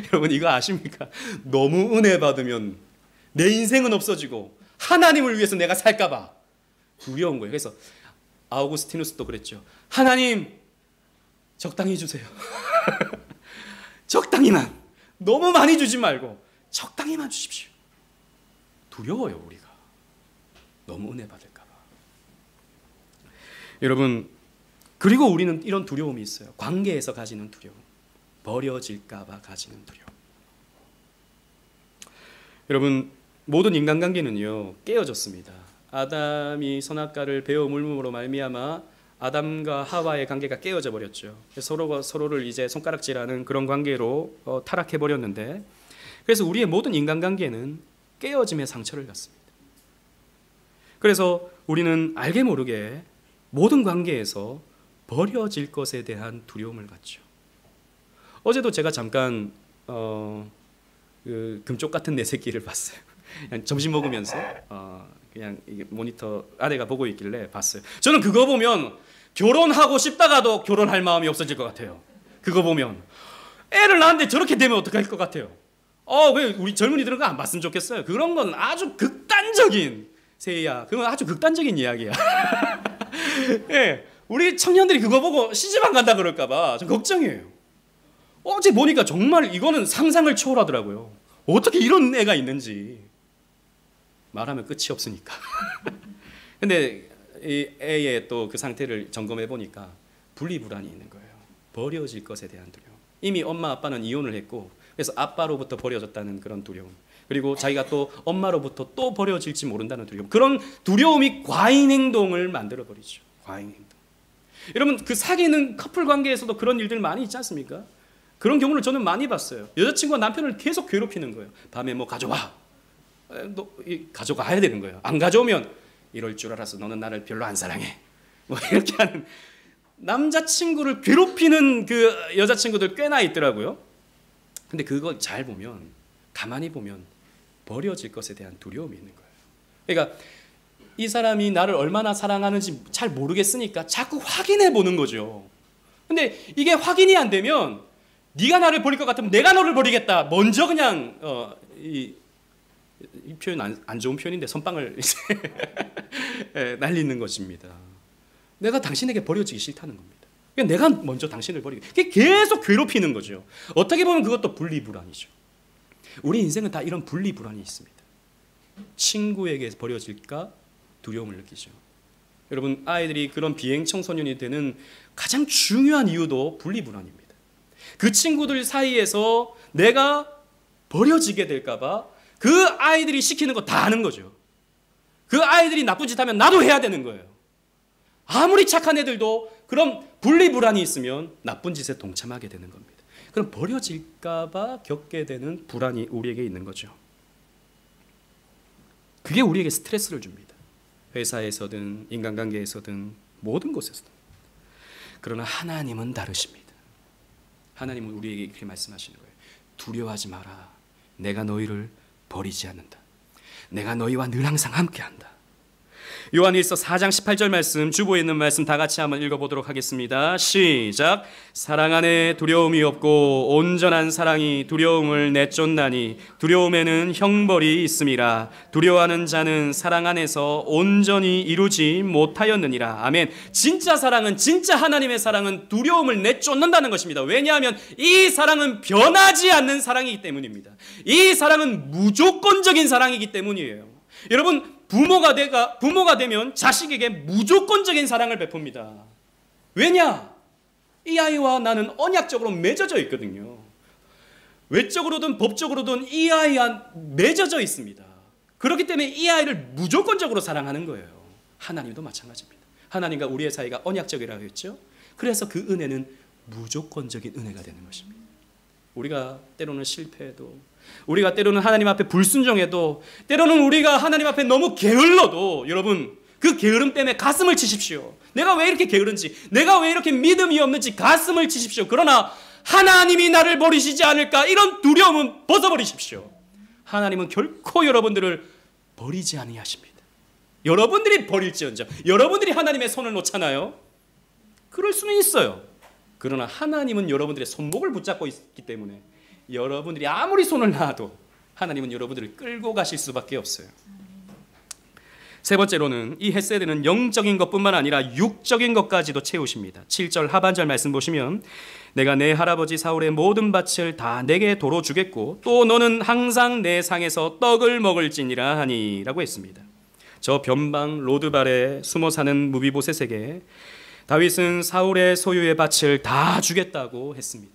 여러분 이거 아십니까? 너무 은혜 받으면 내 인생은 없어지고 하나님을 위해서 내가 살까 봐 두려운 거예요. 그래서 아우구스티누스도 그랬죠. 하나님 적당히 주세요. 적당히만. 너무 많이 주지 말고 적당히만 주십시오. 두려워요 우리가. 너무 은혜 받을까 봐. 여러분 그리고 우리는 이런 두려움이 있어요. 관계에서 가지는 두려움. 버려질까 봐 가지는 두려움. 여러분 모든 인간관계는요 깨어졌습니다. 아담이 선악과를 베어 물음으로 말미암아 아담과 하와의 관계가 깨어져 버렸죠. 서로가 서로를 이제 손가락질하는 그런 관계로 타락해 버렸는데, 그래서 우리의 모든 인간관계는 깨어짐의 상처를 갖습니다. 그래서 우리는 알게 모르게 모든 관계에서 버려질 것에 대한 두려움을 갖죠. 어제도 제가 잠깐 그 금쪽 같은 내 새끼를 봤어요. 그냥 점심 먹으면서 그냥 이게 모니터 아내가 보고 있길래 봤어요. 저는 그거 보면 결혼하고 싶다가도 결혼할 마음이 없어질 것 같아요. 그거 보면 애를 낳았는데 저렇게 되면 어떡할 것 같아요. 왜 우리 젊은이들은 그거 안 봤으면 좋겠어요. 그런 건 아주 극단적인 세야. 그건 아주 극단적인 이야기야. 예, 우리 청년들이 그거 보고 시집 안 간다 그럴까 봐 좀 걱정이에요. 어제 보니까 정말 이거는 상상을 초월하더라고요. 어떻게 이런 애가 있는지. 말하면 끝이 없으니까. 근데 이 애의 또 그 상태를 점검해 보니까 분리불안이 있는 거예요. 버려질 것에 대한 두려움. 이미 엄마 아빠는 이혼을 했고 그래서 아빠로부터 버려졌다는 그런 두려움. 그리고 자기가 또 엄마로부터 또 버려질지 모른다는 두려움. 그런 두려움이 과잉 행동을 만들어 버리죠. 과잉 행동. 여러분 그 사귀는 커플 관계에서도 그런 일들 많이 있지 않습니까? 그런 경우를 저는 많이 봤어요. 여자친구가 남편을 계속 괴롭히는 거예요. 밤에 뭐 가져와. 너 가져가야 되는 거예요. 안 가져오면 이럴 줄 알아서 너는 나를 별로 안 사랑해. 뭐 이렇게 하는 남자친구를 괴롭히는 그 여자친구들 꽤나 있더라고요. 근데 그거 잘 보면 가만히 보면 버려질 것에 대한 두려움이 있는 거예요. 그러니까 이 사람이 나를 얼마나 사랑하는지 잘 모르겠으니까 자꾸 확인해 보는 거죠. 근데 이게 확인이 안 되면 네가 나를 버릴 것 같으면 내가 너를 버리겠다. 먼저 그냥 이 표현 안 좋은 표현인데 선빵을 날리는 것입니다. 내가 당신에게 버려지기 싫다는 겁니다. 내가 먼저 당신을 버리게. 그게 계속 괴롭히는 거죠. 어떻게 보면 그것도 분리불안이죠. 우리 인생은 다 이런 분리불안이 있습니다. 친구에게 버려질까 두려움을 느끼죠. 여러분 아이들이 그런 비행 청소년이 되는 가장 중요한 이유도 분리불안입니다. 그 친구들 사이에서 내가 버려지게 될까 봐 그 아이들이 시키는 거 다 하는 거죠. 그 아이들이 나쁜 짓 하면 나도 해야 되는 거예요. 아무리 착한 애들도 그런 분리불안이 있으면 나쁜 짓에 동참하게 되는 겁니다. 그럼 버려질까 봐 겪게 되는 불안이 우리에게 있는 거죠. 그게 우리에게 스트레스를 줍니다. 회사에서든 인간관계에서든 모든 곳에서든. 그러나 하나님은 다르십니다. 하나님은 우리에게 이렇게 말씀하시는 거예요. 두려워하지 마라. 내가 너희를 버리지 않는다. 내가 너희와 늘 항상 함께한다. 요한일서 4장 18절 말씀, 주보에 있는 말씀 다 같이 한번 읽어보도록 하겠습니다. 시작. 사랑 안에 두려움이 없고 온전한 사랑이 두려움을 내쫓나니 두려움에는 형벌이 있음이라. 두려워하는 자는 사랑 안에서 온전히 이루지 못하였느니라. 아멘. 진짜 사랑은, 진짜 하나님의 사랑은 두려움을 내쫓는다는 것입니다. 왜냐하면 이 사랑은 변하지 않는 사랑이기 때문입니다. 이 사랑은 무조건적인 사랑이기 때문이에요. 여러분, 부모가 되면 자식에게 무조건적인 사랑을 베풉니다. 왜냐? 이 아이와 나는 언약적으로 맺어져 있거든요. 외적으로든 법적으로든 이 아이와 맺어져 있습니다. 그렇기 때문에 이 아이를 무조건적으로 사랑하는 거예요. 하나님도 마찬가지입니다. 하나님과 우리의 사이가 언약적이라고 했죠. 그래서 그 은혜는 무조건적인 은혜가 되는 것입니다. 우리가 때로는 실패해도, 우리가 때로는 하나님 앞에 불순종해도, 때로는 우리가 하나님 앞에 너무 게을러도, 여러분, 그 게으름 때문에 가슴을 치십시오. 내가 왜 이렇게 게으른지, 내가 왜 이렇게 믿음이 없는지 가슴을 치십시오. 그러나 하나님이 나를 버리시지 않을까, 이런 두려움은 벗어버리십시오. 하나님은 결코 여러분들을 버리지 아니하십니다. 여러분들이 버릴지언정, 여러분들이 하나님의 손을 놓잖아요. 그럴 수는 있어요. 그러나 하나님은 여러분들의 손목을 붙잡고 있기 때문에 여러분들이 아무리 손을 놔도 하나님은 여러분들을 끌고 가실 수밖에 없어요. 세 번째로는 이 헤세드는 영적인 것뿐만 아니라 육적인 것까지도 채우십니다. 7절 하반절 말씀 보시면 내가 내 할아버지 사울의 모든 밭을 다 내게 도로 주겠고 또 너는 항상 내 상에서 떡을 먹을지니라 하니 라고 했습니다. 저 변방 로드발에 숨어 사는 무비보셋에게 다윗은 사울의 소유의 밭을 다 주겠다고 했습니다.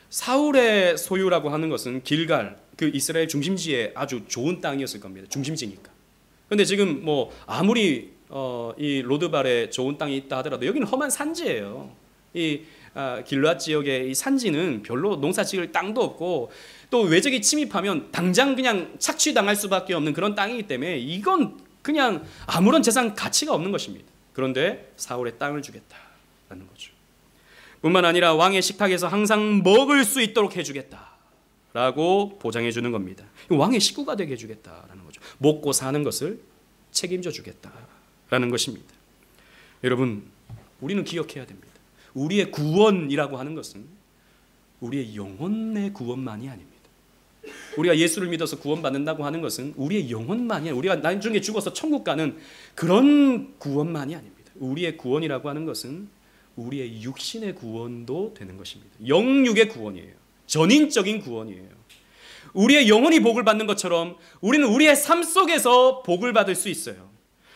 사울의 소유라고 하는 것은 길갈, 그 이스라엘 중심지에 아주 좋은 땅이었을 겁니다. 중심지니까. 그런데 지금 뭐 아무리 이 로드발에 좋은 땅이 있다 하더라도 여기는 험한 산지예요. 이 길앗 지역의 이 산지는 별로 농사 지을 땅도 없고 또 외적이 침입하면 당장 그냥 착취당할 수밖에 없는 그런 땅이기 때문에 이건 그냥 아무런 재산 가치가 없는 것입니다. 그런데 사울의 땅을 주겠다라는 거죠. 뿐만 아니라 왕의 식탁에서 항상 먹을 수 있도록 해주겠다라고 보장해 주는 겁니다. 왕의 식구가 되게 해주겠다라는 거죠. 먹고 사는 것을 책임져 주겠다라는 것입니다. 여러분, 우리는 기억해야 됩니다. 우리의 구원이라고 하는 것은 우리의 영혼의 구원만이 아닙니다. 우리가 예수를 믿어서 구원받는다고 하는 것은 우리의 영혼만이 아니라 우리가 나중에 죽어서 천국 가는 그런 구원만이 아닙니다. 우리의 구원이라고 하는 것은 우리의 육신의 구원도 되는 것입니다. 영육의 구원이에요. 전인적인 구원이에요. 우리의 영혼이 복을 받는 것처럼 우리는 우리의 삶 속에서 복을 받을 수 있어요.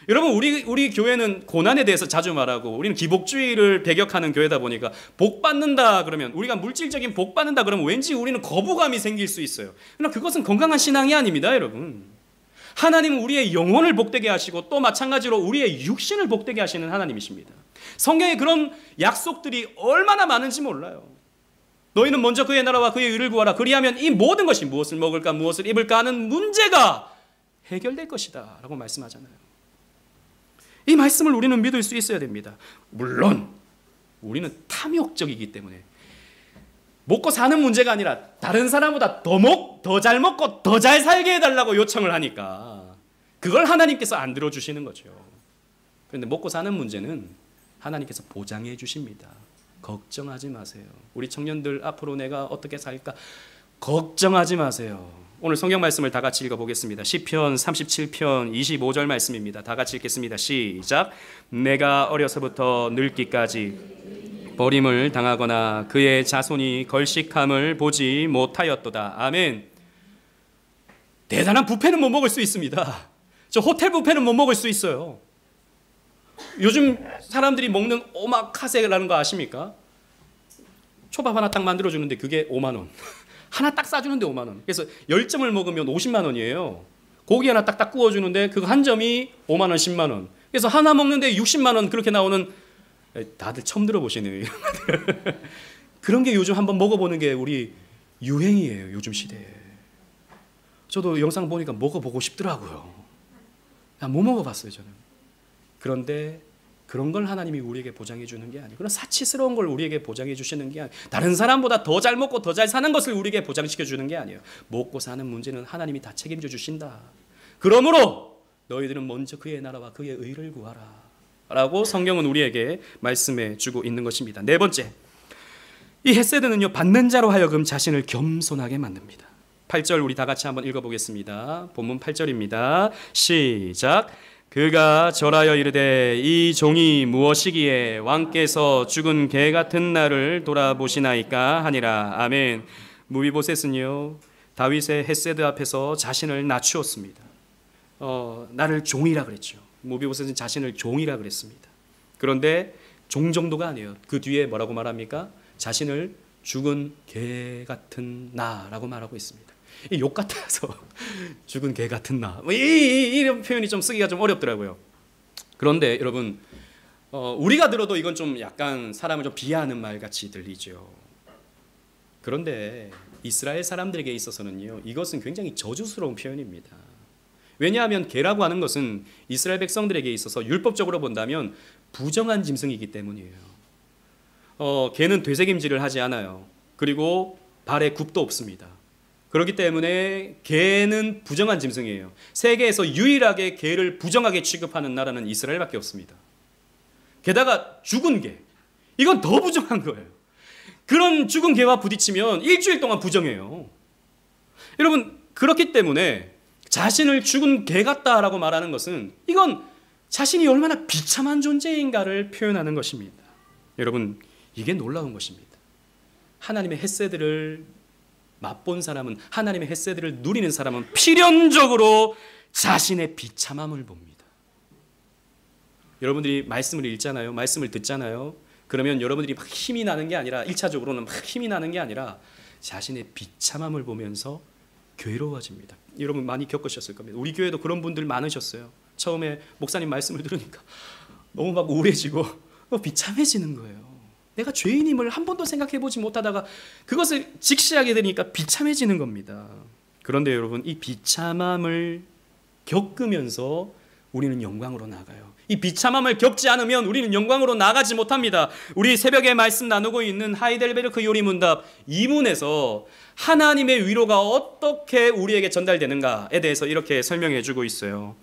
여러분, 우리 교회는 고난에 대해서 자주 말하고 우리는 기복주의를 배격하는 교회다 보니까 복 받는다 그러면, 우리가 물질적인 복 받는다 그러면 왠지 우리는 거부감이 생길 수 있어요. 그러나 그것은 건강한 신앙이 아닙니다, 여러분. 하나님은 우리의 영혼을 복되게 하시고 또 마찬가지로 우리의 육신을 복되게 하시는 하나님이십니다. 성경에 그런 약속들이 얼마나 많은지 몰라요. 너희는 먼저 그의 나라와 그의 의를 구하라. 그리하면 이 모든 것이 무엇을 먹을까 무엇을 입을까 하는 문제가 해결될 것이다 라고 말씀하잖아요. 이 말씀을 우리는 믿을 수 있어야 됩니다. 물론 우리는 탐욕적이기 때문에 먹고 사는 문제가 아니라 다른 사람보다 더 잘 먹고 더 잘 살게 해달라고 요청을 하니까 그걸 하나님께서 안 들어주시는 거죠. 그런데 먹고 사는 문제는 하나님께서 보장해 주십니다. 걱정하지 마세요. 우리 청년들 앞으로 내가 어떻게 살까 걱정하지 마세요. 오늘 성경 말씀을 다 같이 읽어보겠습니다. 시편 37편 25절 말씀입니다. 다 같이 읽겠습니다. 시작. 내가 어려서부터 늙기까지 버림을 당하거나 그의 자손이 걸식함을 보지 못하였도다. 아멘. 대단한 뷔페는 못 먹을 수 있습니다. 저 호텔 뷔페는 못 먹을 수 있어요. 요즘 사람들이 먹는 오마카세라는 거 아십니까? 초밥 하나 딱 만들어주는데 그게 5만 원. 하나 딱 싸주는데 5만 원. 그래서 10점을 먹으면 50만 원이에요. 고기 하나 딱딱 구워주는데 그거 한 점이 5만 원, 10만 원. 그래서 하나 먹는데 60만 원 그렇게 나오는, 다들 처음 들어보시네요. 그런 게 요즘 한번 먹어보는 게 우리 유행이에요. 요즘 시대에. 저도 영상 보니까 먹어보고 싶더라고요. 못 먹어봤어요, 저는. 그런데 그런 걸 하나님이 우리에게 보장해 주는 게 아니고 그런 사치스러운 걸 우리에게 보장해 주시는 게 아니에요. 다른 사람보다 더 잘 먹고 더 잘 사는 것을 우리에게 보장시켜 주는 게 아니에요. 먹고 사는 문제는 하나님이 다 책임져 주신다. 그러므로 너희들은 먼저 그의 나라와 그의 의를 구하라 라고 성경은 우리에게 말씀해 주고 있는 것입니다. 네 번째, 이 헤세드는요, 받는 자로 하여금 자신을 겸손하게 만듭니다. 8절 우리 다 같이 한번 읽어보겠습니다. 본문 8절입니다. 시작. 그가 절하여 이르되 이 종이 무엇이기에 왕께서 죽은 개 같은 나를 돌아보시나이까 하니라. 아멘. 무비보셋은요, 다윗의 헤세드 앞에서 자신을 낮추었습니다. 나를 종이라 그랬죠. 무비보셋은 자신을 종이라 그랬습니다. 그런데 종 정도가 아니에요. 그 뒤에 뭐라고 말합니까? 자신을 죽은 개 같은 나라고 말하고 있습니다. 이 욕 같아서 죽은 개 같은 나, 이런 표현이 좀 쓰기가 좀 어렵더라고요. 그런데 여러분, 우리가 들어도 이건 좀 약간 사람을 좀 비하하는 말 같이 들리죠. 그런데 이스라엘 사람들에게 있어서는요, 이것은 굉장히 저주스러운 표현입니다. 왜냐하면 개라고 하는 것은 이스라엘 백성들에게 있어서 율법적으로 본다면 부정한 짐승이기 때문이에요. 개는 되새김질을 하지 않아요. 그리고 발에 굽도 없습니다. 그렇기 때문에 개는 부정한 짐승이에요. 세계에서 유일하게 개를 부정하게 취급하는 나라는 이스라엘밖에 없습니다. 게다가 죽은 개, 이건 더 부정한 거예요. 그런 죽은 개와 부딪히면 일주일 동안 부정해요. 여러분, 그렇기 때문에 자신을 죽은 개 같다라고 말하는 것은 이건 자신이 얼마나 비참한 존재인가를 표현하는 것입니다. 여러분, 이게 놀라운 것입니다. 하나님의 헤세드를 맛본 사람은, 하나님의 헤세드를 누리는 사람은 필연적으로 자신의 비참함을 봅니다. 여러분들이 말씀을 읽잖아요. 말씀을 듣잖아요. 그러면 여러분들이 막 힘이 나는 게 아니라, 1차적으로는 막 힘이 나는 게 아니라 자신의 비참함을 보면서 괴로워집니다. 여러분 많이 겪으셨을 겁니다. 우리 교회도 그런 분들 많으셨어요. 처음에 목사님 말씀을 들으니까 너무 막 우울해지고 비참해지는 거예요. 내가 죄인임을 한 번도 생각해보지 못하다가 그것을 직시하게 되니까 비참해지는 겁니다. 그런데 여러분, 이 비참함을 겪으면서 우리는 영광으로 나가요. 이 비참함을 겪지 않으면 우리는 영광으로 나가지 못합니다. 우리 새벽에 말씀 나누고 있는 하이델베르크 요리문답 2문에서 하나님의 위로가 어떻게 우리에게 전달되는가에 대해서 이렇게 설명해 주고 있어요.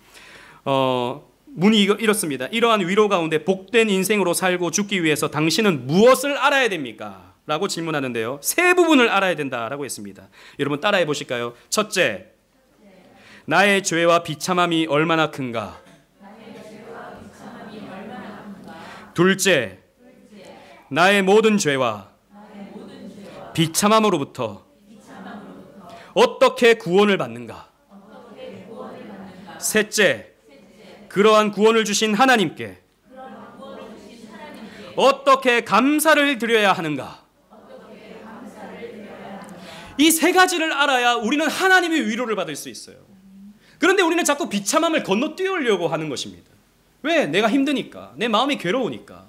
문이 이렇습니다. 이러한 위로 가운데 복된 인생으로 살고 죽기 위해서 당신은 무엇을 알아야 됩니까? 라고 질문하는데요, 세 부분을 알아야 된다라고 했습니다. 여러분 따라해 보실까요? 첫째, 나의 죄와 비참함이 얼마나 큰가? 둘째, 나의 모든 죄와 비참함으로부터 어떻게 구원을 받는가? 셋째, 그러한 구원을 주신 하나님께 어떻게 감사를 드려야 하는가? 이 세 가지를 알아야 우리는 하나님의 위로를 받을 수 있어요. 그런데 우리는 자꾸 비참함을 건너뛰으려고 하는 것입니다. 왜? 내가 힘드니까, 내 마음이 괴로우니까.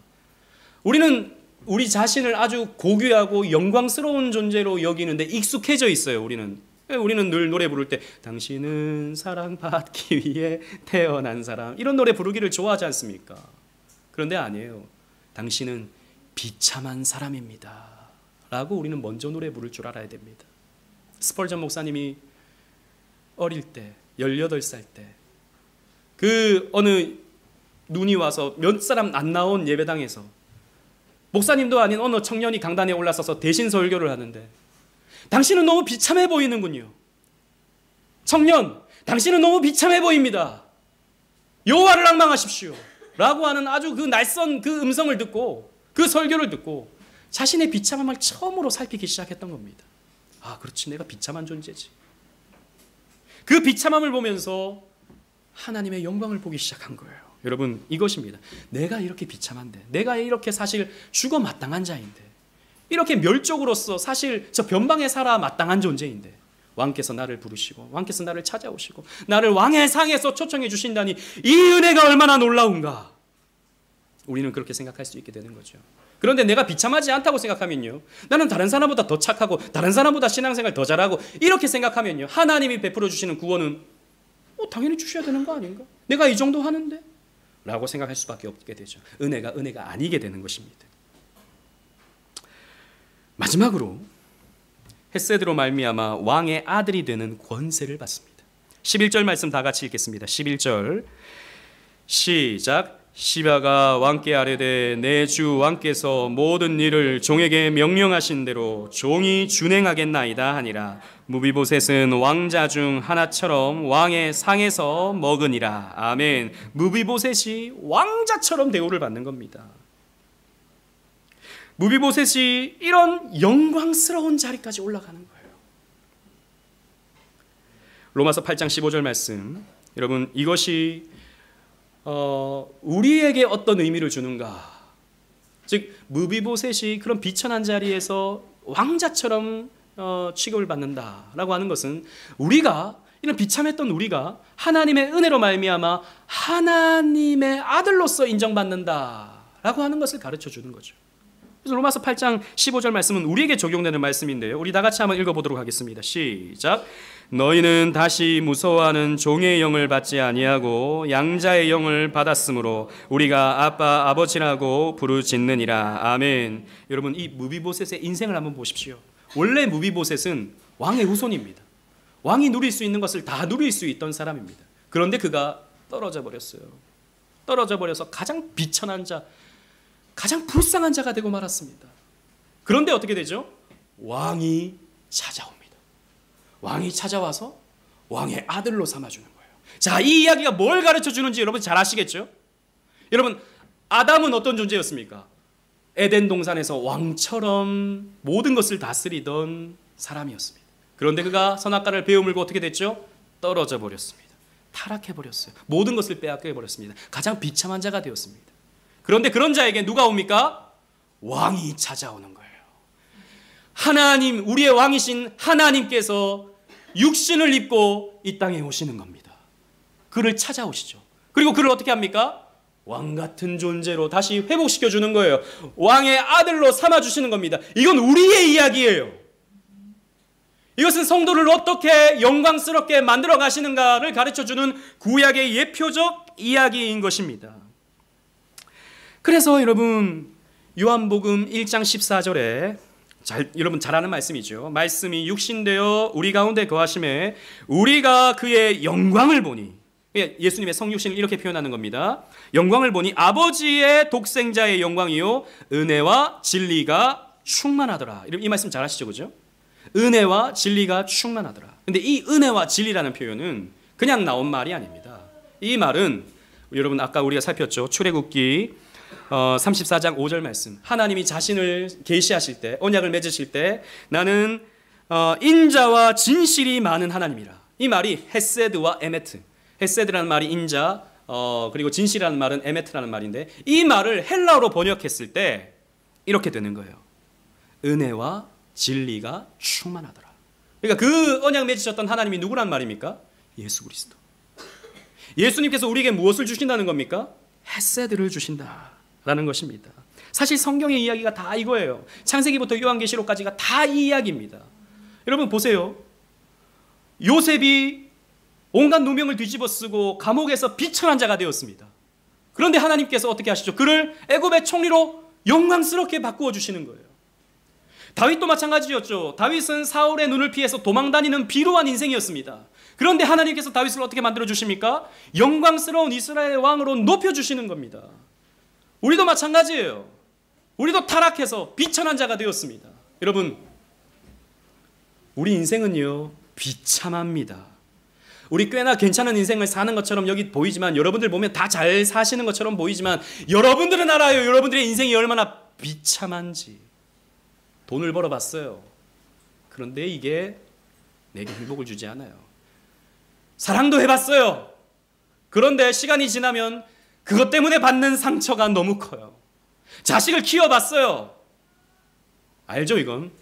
우리는 우리 자신을 아주 고귀하고 영광스러운 존재로 여기는데 익숙해져 있어요. 우리는 늘 노래 부를 때 당신은 사랑받기 위해 태어난 사람, 이런 노래 부르기를 좋아하지 않습니까? 그런데 아니에요. 당신은 비참한 사람입니다 라고 우리는 먼저 노래 부를 줄 알아야 됩니다. 스펄전 목사님이 어릴 때 18살 때 그 어느 눈이 와서 몇 사람 안 나온 예배당에서 목사님도 아닌 어느 청년이 강단에 올라서서 대신 설교를 하는데, 당신은 너무 비참해 보이는군요. 청년, 당신은 너무 비참해 보입니다. 여호와를 앙망하십시오 라고 하는 아주 그 낯선 그 음성을 듣고, 그 설교를 듣고 자신의 비참함을 처음으로 살피기 시작했던 겁니다. 아, 그렇지, 내가 비참한 존재지. 그 비참함을 보면서 하나님의 영광을 보기 시작한 거예요. 여러분, 이것입니다. 내가 이렇게 비참한데, 내가 이렇게 사실 죽어 마땅한 자인데, 이렇게 멸족으로서 사실 저 변방에 살아 마땅한 존재인데 왕께서 나를 부르시고 왕께서 나를 찾아오시고 나를 왕의 상에서 초청해 주신다니 이 은혜가 얼마나 놀라운가. 우리는 그렇게 생각할 수 있게 되는 거죠. 그런데 내가 비참하지 않다고 생각하면요, 나는 다른 사람보다 더 착하고 다른 사람보다 신앙생활 더 잘하고 이렇게 생각하면요, 하나님이 베풀어 주시는 구원은 당연히 주셔야 되는 거 아닌가? 내가 이 정도 하는데? 라고 생각할 수밖에 없게 되죠. 은혜가 아니게 되는 것입니다. 마지막으로 헤세드로 말미암아 왕의 아들이 되는 권세를 받습니다. 11절 말씀 다 같이 읽겠습니다. 11절 시작. 시바가 왕께 아뢰되 내 주 왕께서 모든 일을 종에게 명령하신 대로 종이 준행하겠나이다 하니라. 무비보셋은 왕자 중 하나처럼 왕의 상에서 먹으니라. 아멘. 무비보셋이 왕자처럼 대우를 받는 겁니다. 무비보셋이 이런 영광스러운 자리까지 올라가는 거예요. 로마서 8장 15절 말씀, 여러분 이것이 우리에게 어떤 의미를 주는가? 즉 무비보셋이 그런 비천한 자리에서 왕자처럼 취급을 받는다라고 하는 것은 우리가 이런 비참했던 우리가 하나님의 은혜로 말미암아 하나님의 아들로서 인정받는다라고 하는 것을 가르쳐 주는 거죠. 그래서 로마서 8장 15절 말씀은 우리에게 적용되는 말씀인데요. 우리 다 같이 한번 읽어보도록 하겠습니다. 시작. 너희는 다시 무서워하는 종의 영을 받지 아니하고 양자의 영을 받았으므로 우리가 아빠 아버지라고 부르짖느니라. 아멘. 여러분 이 무비보셋의 인생을 한번 보십시오. 원래 무비보셋은 왕의 후손입니다. 왕이 누릴 수 있는 것을 다 누릴 수 있던 사람입니다. 그런데 그가 떨어져 버렸어요. 떨어져 버려서 가장 비천한 자, 가장 불쌍한 자가 되고 말았습니다. 그런데 어떻게 되죠? 왕이 찾아옵니다. 왕이 찾아와서 왕의 아들로 삼아주는 거예요. 자, 이 이야기가 뭘 가르쳐 주는지 여러분 잘 아시겠죠? 여러분 아담은 어떤 존재였습니까? 에덴 동산에서 왕처럼 모든 것을 다스리던 사람이었습니다. 그런데 그가 선악과를 베어물고 어떻게 됐죠? 떨어져 버렸습니다. 타락해 버렸어요. 모든 것을 빼앗겨 버렸습니다. 가장 비참한 자가 되었습니다. 그런데 그런 자에게 누가 옵니까? 왕이 찾아오는 거예요. 하나님, 우리의 왕이신 하나님께서 육신을 입고 이 땅에 오시는 겁니다. 그를 찾아오시죠. 그리고 그를 어떻게 합니까? 왕 같은 존재로 다시 회복시켜 주는 거예요. 왕의 아들로 삼아주시는 겁니다. 이건 우리의 이야기예요. 이것은 성도를 어떻게 영광스럽게 만들어 가시는가를 가르쳐주는 구약의 예표적 이야기인 것입니다. 그래서 여러분 요한복음 1장 14절에 여러분 잘 아는 말씀이죠. 말씀이 육신되어 우리 가운데 거하심에 우리가 그의 영광을 보니, 예수님의 성육신을 이렇게 표현하는 겁니다. 영광을 보니 아버지의 독생자의 영광이요 은혜와 진리가 충만하더라. 이 말씀 잘 아시죠, 그죠? 은혜와 진리가 충만하더라. 근데 이 은혜와 진리라는 표현은 그냥 나온 말이 아닙니다. 이 말은 여러분 아까 우리가 살폈죠. 출애굽기 34장 5절 말씀, 하나님이 자신을 계시하실 때, 언약을 맺으실 때 나는 인자와 진실이 많은 하나님이라. 이 말이 헤세드와 에메트, 헤세드라는 말이 인자, 그리고 진실이라는 말은 에메트라는 말인데, 이 말을 헬라어로 번역했을 때 이렇게 되는 거예요. 은혜와 진리가 충만하더라. 그러니까 그 언약 맺으셨던 하나님이 누구란 말입니까? 예수 그리스도. 예수님께서 우리에게 무엇을 주신다는 겁니까? 헤세드를 주신다라는 것입니다. 사실 성경의 이야기가 다 이거예요. 창세기부터 요한계시록까지가 다 이 이야기입니다. 여러분 보세요. 요셉이 온갖 누명을 뒤집어 쓰고 감옥에서 비천한 자가 되었습니다. 그런데 하나님께서 어떻게 하시죠? 그를 애굽의 총리로 영광스럽게 바꾸어 주시는 거예요. 다윗도 마찬가지였죠. 다윗은 사울의 눈을 피해서 도망다니는 비루한 인생이었습니다. 그런데 하나님께서 다윗을 어떻게 만들어 주십니까? 영광스러운 이스라엘의 왕으로 높여 주시는 겁니다. 우리도 마찬가지예요. 우리도 타락해서 비천한 자가 되었습니다. 여러분, 우리 인생은요 비참합니다. 우리 꽤나 괜찮은 인생을 사는 것처럼 여기 보이지만, 여러분들 보면 다 잘 사시는 것처럼 보이지만, 여러분들은 알아요. 여러분들의 인생이 얼마나 비참한지. 돈을 벌어봤어요. 그런데 이게 내게 행복을 주지 않아요. 사랑도 해봤어요. 그런데 시간이 지나면 그것 때문에 받는 상처가 너무 커요. 자식을 키워봤어요. 알죠 이건?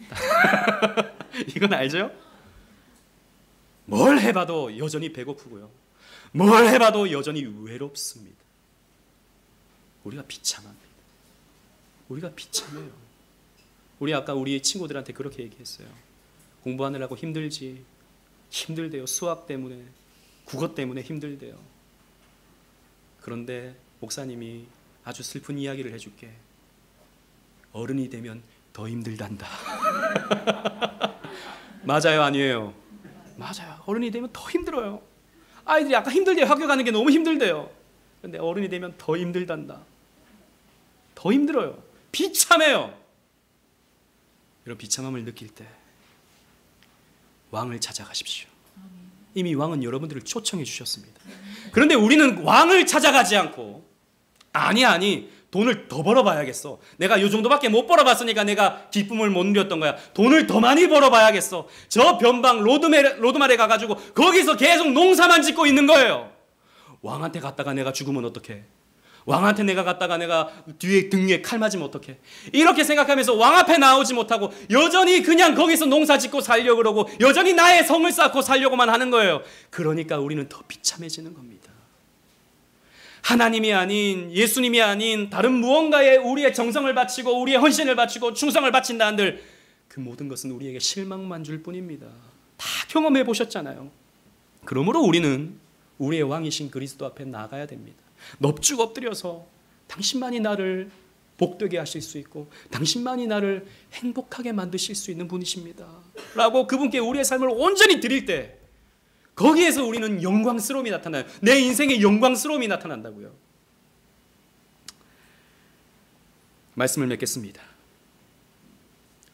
이건 알죠? 뭘 해봐도 여전히 배고프고요. 뭘 해봐도 여전히 외롭습니다. 우리가 비참합니다. 우리가 비참해요. 우리 아까 우리 친구들한테 그렇게 얘기했어요. 공부하느라고 힘들대요. 수학 때문에, 국어 때문에 힘들대요. 그런데 목사님이 아주 슬픈 이야기를 해줄게. 어른이 되면 더 힘들단다. 맞아요, 아니에요? 맞아요. 어른이 되면 더 힘들어요. 아이들이 아까 힘들대요. 학교 가는 게 너무 힘들대요. 근데 어른이 되면 더 힘들단다. 더 힘들어요. 비참해요. 이런 비참함을 느낄 때 왕을 찾아가십시오. 이미 왕은 여러분들을 초청해 주셨습니다. 그런데 우리는 왕을 찾아가지 않고 아니 돈을 더 벌어봐야겠어. 내가 이 정도밖에 못 벌어봤으니까 내가 기쁨을 못 누렸던 거야. 돈을 더 많이 벌어봐야겠어. 저 변방 로드말에 가가지고 거기서 계속 농사만 짓고 있는 거예요. 왕한테 갔다가 내가 죽으면 어떡해? 왕한테 내가 갔다가 내가 뒤에 등 위에 칼 맞으면 어떡해? 이렇게 생각하면서 왕 앞에 나오지 못하고 여전히 그냥 거기서 농사 짓고 살려고 그러고 여전히 나의 성을 쌓고 살려고만 하는 거예요. 그러니까 우리는 더 비참해지는 겁니다. 하나님이 아닌, 예수님이 아닌 다른 무언가에 우리의 정성을 바치고 우리의 헌신을 바치고 충성을 바친다 한들 그 모든 것은 우리에게 실망만 줄 뿐입니다. 다 경험해 보셨잖아요. 그러므로 우리는 우리의 왕이신 그리스도 앞에 나가야 됩니다. 넙죽 엎드려서 당신만이 나를 복되게 하실 수 있고 당신만이 나를 행복하게 만드실 수 있는 분이십니다 라고 그분께 우리의 삶을 온전히 드릴 때 거기에서 우리는 영광스러움이 나타나요. 내 인생의 영광스러움이 나타난다고요. 말씀을 맺겠습니다.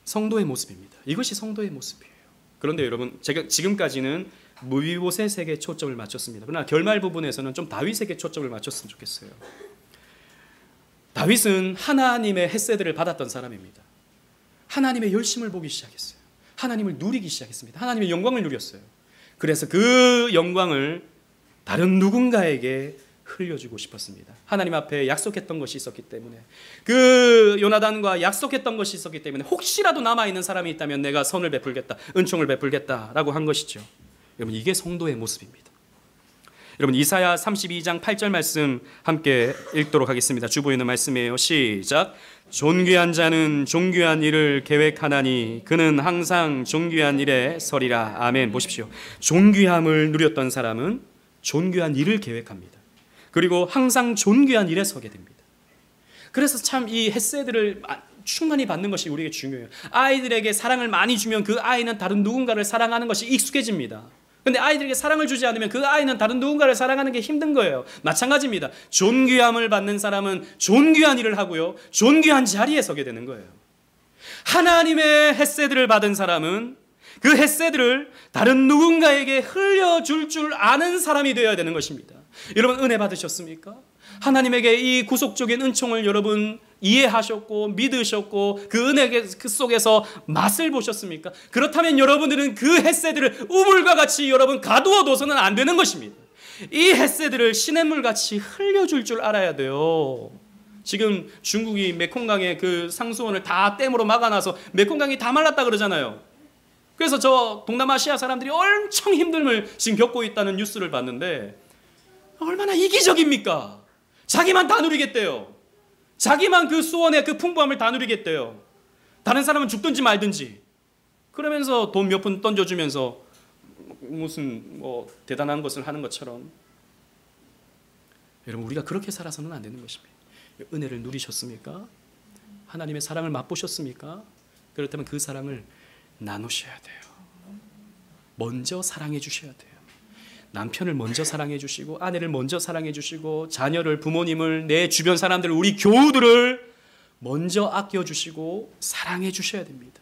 성도의 모습입니다. 이것이 성도의 모습이에요. 그런데 여러분, 제가 지금까지는 무비보셋에게 초점을 맞췄습니다. 그러나 결말 부분에서는 좀 다윗에게 초점을 맞췄으면 좋겠어요. 다윗은 하나님의 헷세들을 받았던 사람입니다. 하나님의 열심을 보기 시작했어요. 하나님을 누리기 시작했습니다. 하나님의 영광을 누렸어요. 그래서 그 영광을 다른 누군가에게 흘려주고 싶었습니다. 하나님 앞에 약속했던 것이 있었기 때문에, 그 요나단과 약속했던 것이 있었기 때문에 혹시라도 남아있는 사람이 있다면 내가 선을 베풀겠다, 은총을 베풀겠다라고 한 것이죠. 여러분, 이게 성도의 모습입니다. 여러분, 이사야 32장 8절 말씀 함께 읽도록 하겠습니다. 주보이는 말씀이에요. 시작. 존귀한 자는 존귀한 일을 계획하나니 그는 항상 존귀한 일에 서리라. 아멘. 보십시오. 존귀함을 누렸던 사람은 존귀한 일을 계획합니다. 그리고 항상 존귀한 일에 서게 됩니다. 그래서 참 이 헷세들을 충만히 받는 것이 우리에게 중요해요. 아이들에게 사랑을 많이 주면 그 아이는 다른 누군가를 사랑하는 것이 익숙해집니다. 근데 아이들에게 사랑을 주지 않으면 그 아이는 다른 누군가를 사랑하는 게 힘든 거예요. 마찬가지입니다. 존귀함을 받는 사람은 존귀한 일을 하고요, 존귀한 자리에 서게 되는 거예요. 하나님의 헷세들을 받은 사람은 그 헷세들을 다른 누군가에게 흘려줄 줄 아는 사람이 되어야 되는 것입니다. 여러분, 은혜 받으셨습니까? 하나님에게 이 구속적인 은총을 여러분 이해하셨고 믿으셨고 그 은혜 속에서 맛을 보셨습니까? 그렇다면 여러분들은 그 헷세들을 우물과 같이 여러분 가두어둬서는 안 되는 것입니다. 이 헷세들을 시냇물같이 흘려줄 줄 알아야 돼요. 지금 중국이 메콩강의 그 상수원을 다 댐으로 막아놔서 메콩강이 다 말랐다 그러잖아요. 그래서 저 동남아시아 사람들이 엄청 힘듦을 지금 겪고 있다는 뉴스를 봤는데 얼마나 이기적입니까? 자기만 다 누리겠대요. 자기만 그 수원의 그 풍부함을 다 누리겠대요. 다른 사람은 죽든지 말든지. 그러면서 돈 몇 푼 던져주면서 무슨 뭐 대단한 것을 하는 것처럼. 여러분, 우리가 그렇게 살아서는 안 되는 것입니다. 은혜를 누리셨습니까? 하나님의 사랑을 맛보셨습니까? 그렇다면 그 사랑을 나누셔야 돼요. 먼저 사랑해 주셔야 돼요. 남편을 먼저 사랑해 주시고 아내를 먼저 사랑해 주시고 자녀를, 부모님을, 내 주변 사람들을, 우리 교우들을 먼저 아껴주시고 사랑해 주셔야 됩니다.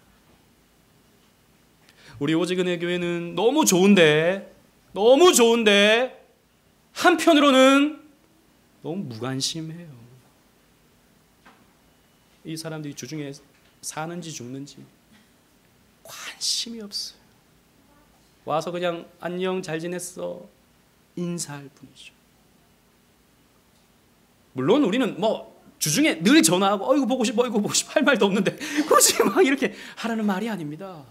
우리 오직은혜 교회는 너무 좋은데 한편으로는 너무 무관심해요. 이 사람들이 주중에 사는지 죽는지 관심이 없어요. 와서 그냥 안녕 잘 지냈어 인사할 뿐이죠. 물론 우리는 뭐 주중에 늘 전화하고 어이구 보고 싶어 할 말도 없는데 굳이 막 이렇게 하라는 말이 아닙니다.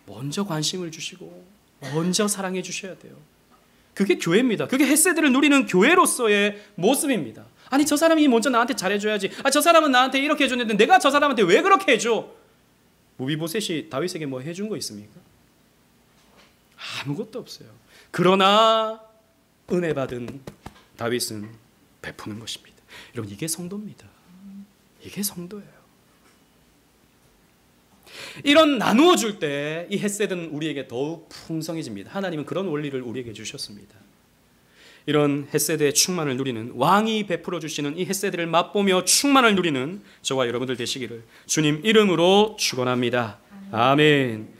먼저 관심을 주시고 먼저 사랑해 주셔야 돼요. 그게 교회입니다. 그게 헷세들을 누리는 교회로서의 모습입니다. 아니, 저 사람이 먼저 나한테 잘해줘야지. 저 사람은 나한테 이렇게 해줬는데 내가 저 사람한테 왜 그렇게 해줘? 무비보셋이 다윗에게 뭐 해준 거 있습니까? 아무것도 없어요. 그러나 은혜 받은 다윗은 베푸는 것입니다. 여러분, 이게 성도입니다. 이게 성도예요. 이런 나누어 줄 때 이 헤세드는 우리에게 더욱 풍성해집니다. 하나님은 그런 원리를 우리에게 주셨습니다. 이런 헤세드의 충만을 누리는, 왕이 베풀어 주시는 이 헤세드를 맛보며 충만을 누리는 저와 여러분들 되시기를 주님 이름으로 축원합니다. 아멘.